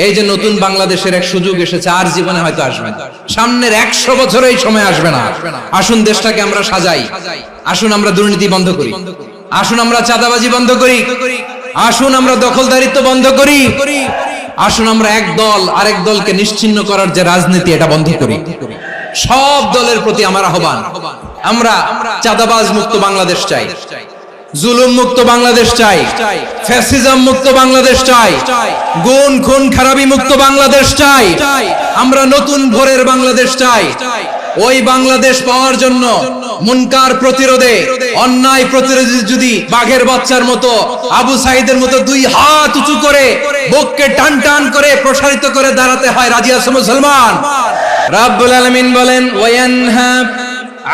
এই যে নতুন বাংলাদেশের এক সুযোগ এসেছে, আর জীবনে হয়তো আসবে না, সামনের 100 বছরে এই সময় আসবে না। আসুন দেশটাকে আমরা সাজাই, আসুন আমরা দুর্নীতি বন্ধ করি, আসুন আমরা চাঁদাবাজি বন্ধ করি, আসুন আমরা দখলদারিত্ব বন্ধ করি, আসুন আমরা এক দল আরেক দলকে নিশ্চিহ্ন করার যে রাজনীতি, এটা বন্ধ করি। সব দলের প্রতি আমার আহ্বান, আমরা চাঁদাবাজ মুক্ত বাংলাদেশ চাই, জুলুম মুক্ত বাংলাদেশ চাই, ফ্যাসিজম মুক্ত বাংলাদেশ চাই, গুণ খুন খারাপি মুক্ত বাংলাদেশ চাই, আমরা নতুন ভোরের বাংলাদেশ চাই। ওই বাংলাদেশ পাওয়ার জন্য মুনকার প্রতিরোধে, অন্যায় প্রতিরোধে যদি বাঘের বাচ্চার মতো, আবু সাইদের মতো দুই হাত উঁচু করে বুককে টান টান করে প্রসারিত করে দাঁড়াতে হয়, রাজি আছো মুসলমান? রাব্বুল আলামিন বলেন, ওয়ায়ানহা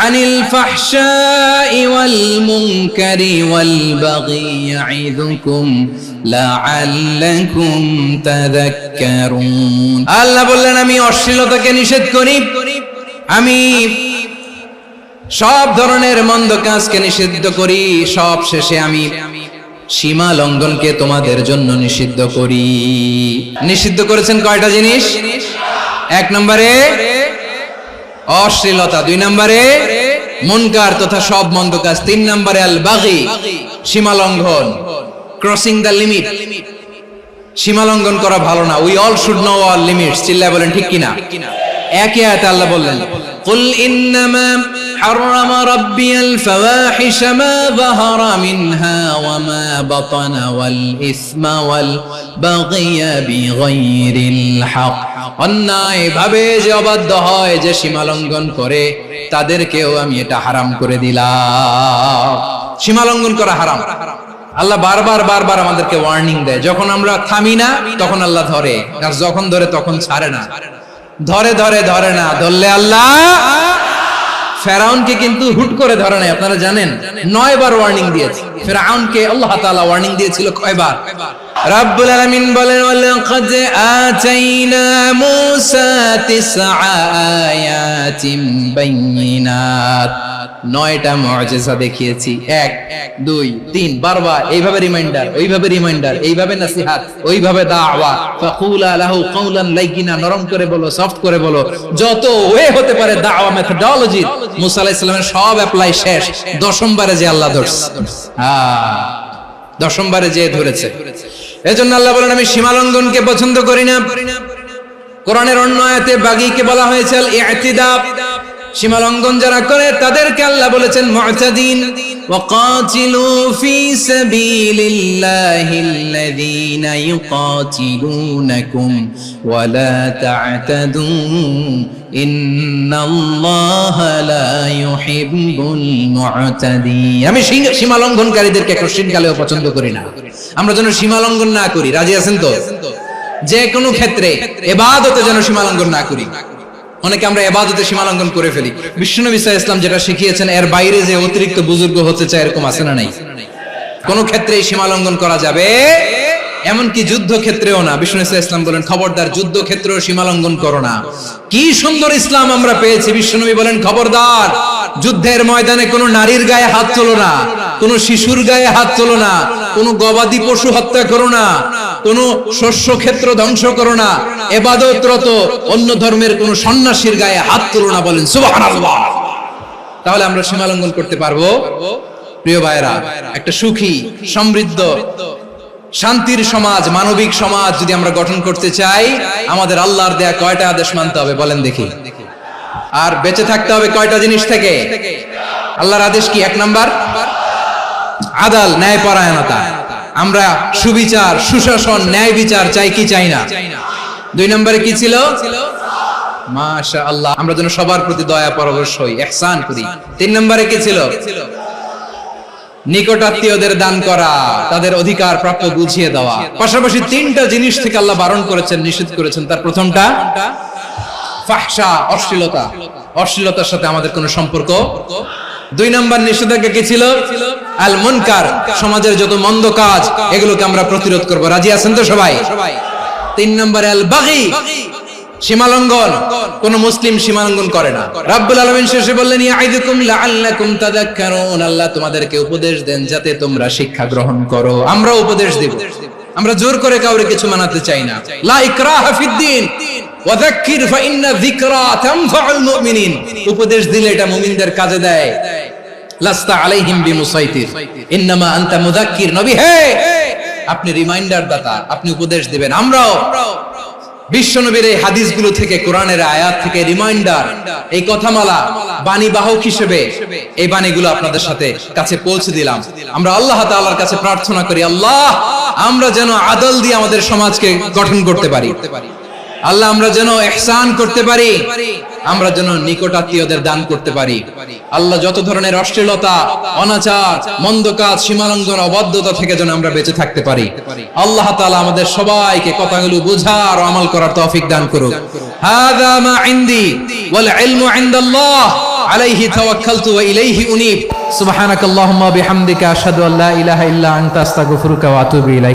আনিল ফাহশাই ওয়াল মুনকারি ওয়াল বাগি ইয়াইযুকুম লাআল্লাকুম তাযাক্কারুন। আল্লাহ বললেন, আমি অশ্লীলতাকে নিষেধ করি, আমি সব ধরনের মন্দ কাজকে নিষিদ্ধ করি, সব শেষে আমি সীমা লঙ্ঘনকে তোমাদের জন্য নিষিদ্ধ করি। নিষিদ্ধ করেছেন কয়টা জিনিস? এক নম্বরে অশ্লীলতা, দুই নম্বরে মুনকার তথা সব মন্দ কাজ, তিন নম্বরে আল বাগি সীমা লঙ্ঘন, ক্রসিং দ্য লিমিট। সীমা লঙ্ঘন করা ভালো না। We all should know all limits. চিল্লায় বলেন ঠিক কিনা? একই আয়াতে আল্লাহ বললেন, কুল ইন্নামা হারামা রাব্বিয়াল ফাওয়াহিশা মা যাহারা মিনহা ওয়া মা বাতানা ওয়াল ইসমা ওয়াল বাগিয়া বিগাইরিল হক। অন্যায় ভাবে যে অবাধ্য হয়, যে সীমা লঙ্ঘন করে, তাদেরকেও আমি এটা হারাম করে দিলাম। সীমা লঙ্ঘন করা হারাম। আল্লাহ বারবার আমাদেরকে ওয়ার্নিং দেয়। যখন আমরা থামি না তখন আল্লাহ ধরে, আর যখন ধরে তখন ছাড়ে না। ধরে না, ধরলে আল্লাহ। ফেরাউনকে কিন্তু হুট করে ধরে নাই, আপনারা জানেন 9 বার ওয়ার্নিং দিয়েছে। ফেরাউনকে আল্লাহ তাআলা ওয়ার্নিং দিয়েছিল কয়বার? রাব্বুল আলামিন বলেন, ওয়ালাকাদ আতাইনা মূসা 9 আয়াতিন বাইয়িনাত। 9টা মুআজিজা দেখিয়েছি, 1 2 3 বারবার এইভাবে রিমাইন্ডার, ওইভাবে রিমাইন্ডার, এইভাবে নসিহত, ওইভাবে দাওয়া। ফাকুলা লাহু কাওলান লাইয়িনা, নরম করে বলো, সফট করে বলো, যত ওয়ে হতে পারে দাওয়া মেথডোলজি। মুসা আলাইহিস সালামের সব অ্যাপ্লাই শেষ, 10ম বারে যে আল্লাহ ধরছে। 10ম বারে যে ধরেছে। এজন্য আল্লাহ বলেন, আমি সীমা লঙ্ঘনকে পছন্দ করি না। কোরআনের অন্য আয়াতে বাগীকে বলা হয়েছে আল ইতিদা। সীমা লঙ্ঘন যারা করে তাদেরকে আল্লাহ বলেছেন মুতাদিন। ওয়াকাতিলু ফি সাবিলিল্লাহিল্লাযীনা ইউকাতিলুনাকুম ওয়া লা তা'তাদু ইন্নাল্লাহা লা ইউহিব্বুল মু'তাদিন। আমি সীমা লঙ্ঘনকারীদেরকে কোশ্চিনকালেও পছন্দ করি না। আমরা যেন সীমা লঙ্ঘন না করি, রাজি আছেন তো? যে কোনো ক্ষেত্রে ইবাদতে যেন সীমা লঙ্ঘন না করি। অনেকে আমরা ইবাদতে সীমা লঙ্ঘন করে ফেলি। বিশ্বনবী সাল্লাল্লাহু আলাইহি ওয়াসাল্লাম যেটা শিখিয়েছেন এর বাইরে যে অতিরিক্ত বুজুর্গ হতে চায়, এরকম আছে না নাই? কোন ক্ষেত্রে সীমা লঙ্ঘন করা যাবে, এমনকি যুদ্ধ ক্ষেত্রেও না। বিশ্বনবী সাল্লাল্লাহু আলাইহি ওয়াসাল্লাম বলেন, খবরদার যুদ্ধ ক্ষেত্রেও সীমা লঙ্ঘন করো না। কি সুন্দর ইসলাম আমরা পেয়েছি। বিশ্বনবী বলেন, খবরদার যুদ্ধের ময়দানে কোনো নারীর গায়ে হাত তোলো না, কোনো শিশুর গায়ে হাত তোলো না, কোনো গবাদি পশু হত্যা করো না, কোনো শস্য ক্ষেত্র ধ্বংস করো না, ইবাদতরত অন্য ধর্মের কোনো সন্ন্যাসীর গায়ে হাত তোলো না। বলেন সুবহানাল্লাহ। তাহলে আমরা সীমা লঙ্ঘন করতে পারবো? প্রিয় ভাইরা, একটা সুখী, সমৃদ্ধ, শান্তির সমাজ, মানবিক সমাজ যদি আমরা গঠন করতে চাই, আমাদের আল্লাহর দেয়া কয়টা আদেশ মানতে হবে বলেন দেখি? আর বেঁচে থাকতে হবে কয়টা জিনিস থেকে? আল্লাহর আদেশ কি? 1 নাম্বার আদাল, ন্যায়পরায়ণতা। আমরা সুবিচার, সুশাসন, ন্যায় বিচার চাই কি চাই না? 2 নম্বরে কি ছিল? মাশাআল্লাহ, আমরা যেন সবার প্রতি দয়া পরবশ হই, ইহসান করি। 3 নম্বরে কি ছিল? নিকটাত্মীয়দের দান করা, তাদের অধিকার প্রাপ্য বুঝিয়ে দেওয়া। পাশাপাশি 3টা জিনিস থেকে আল্লাহ বারণ করেছেন, নিষেধ করেছেন। তার প্রথমটা ফাহশা, অশ্লীলতা। অশ্লীলতার সাথে আমাদের কোনো সম্পর্ক। 2 নম্বর নিষেধাজ্ঞা কি ছিল? আল মুনকার, সমাজের যত মন্দ কাজ এগুলোকে আমরা প্রতিরোধ করব। রাজি আছেন তো সবাই? 3 নম্বরে আল বাগী, সীমালঙ্ঘন। কোন মুসলিম সীমালঙ্ঘন করে না। রাব্বুল আলামিন শেষে বললেন, ইয়াইদুকুম লাআল্লাকুম তাযাক্কারুন। আল্লাহ তোমাদেরকে উপদেশ দেন যাতে তোমরা শিক্ষা গ্রহণ করো। আমরা উপদেশ দেব, আমরা জোর করে কাউকে কিছু মানাতে চাই না। লা ইকরাহা ফিদ্দিন ওয়াযাক্কির ফাইন্না যিকরা তানফাউল মুমিনিন। উপদেশ দিলে এটা মুমিনদের কাজে দেয়। লাস্তা আলাইহিম বিমুসাইতির ইন্নামা আনতা মুযাক্কির। নবী হে, আপনি রিমাইন্ডার দাতা, আপনি উপদেশ দিবেন। আমরাও বিশ্বনবীর এই হাদিসগুলো থেকে, কোরআনের আয়াত থেকে রিমাইন্ডার, এই কথামালা বাণী বাহক হিসেবে এই বাণীগুলো আপনাদের সাথে কাছে পৌঁছে দিলাম। আমরা আল্লাহ তাআলার কাছে প্রার্থনা করি, আল্লাহ আমরা যেন আদল দিয়ে আমাদের সমাজকে গঠন করতে পারি। আল্লাহ আমরা যেন ইহসান করতে পারি, আমরা যেন নিকটাত্মীয়দের দান করতে পারি। আল্লাহ যত ধরনের অশ্লীলতা, অনাচার, মন্দ কাজ, সীমালঙ্ঘন, অবাধ্যতা থেকে যেন আমরা বেঁচে থাকতে পারি। আল্লাহ তাআলা আমাদের সবাইকে কথাগুলো বুঝার ও আমল করার তৌফিক দান করুক। হাযা মা ইনদি ওয়াল ইলমু ইনদাল্লাহ আলাইহি তাওয়াক্কালতু ওয়া ইলাইহি উনীব। সুবহানাকাল্লাহুম্মা বিহামদিকা আশহাদু আল্লা ইলাহা ইল্লা আনতা আস্তাগফিরুকা ওয়া আতুবু ইলাইক।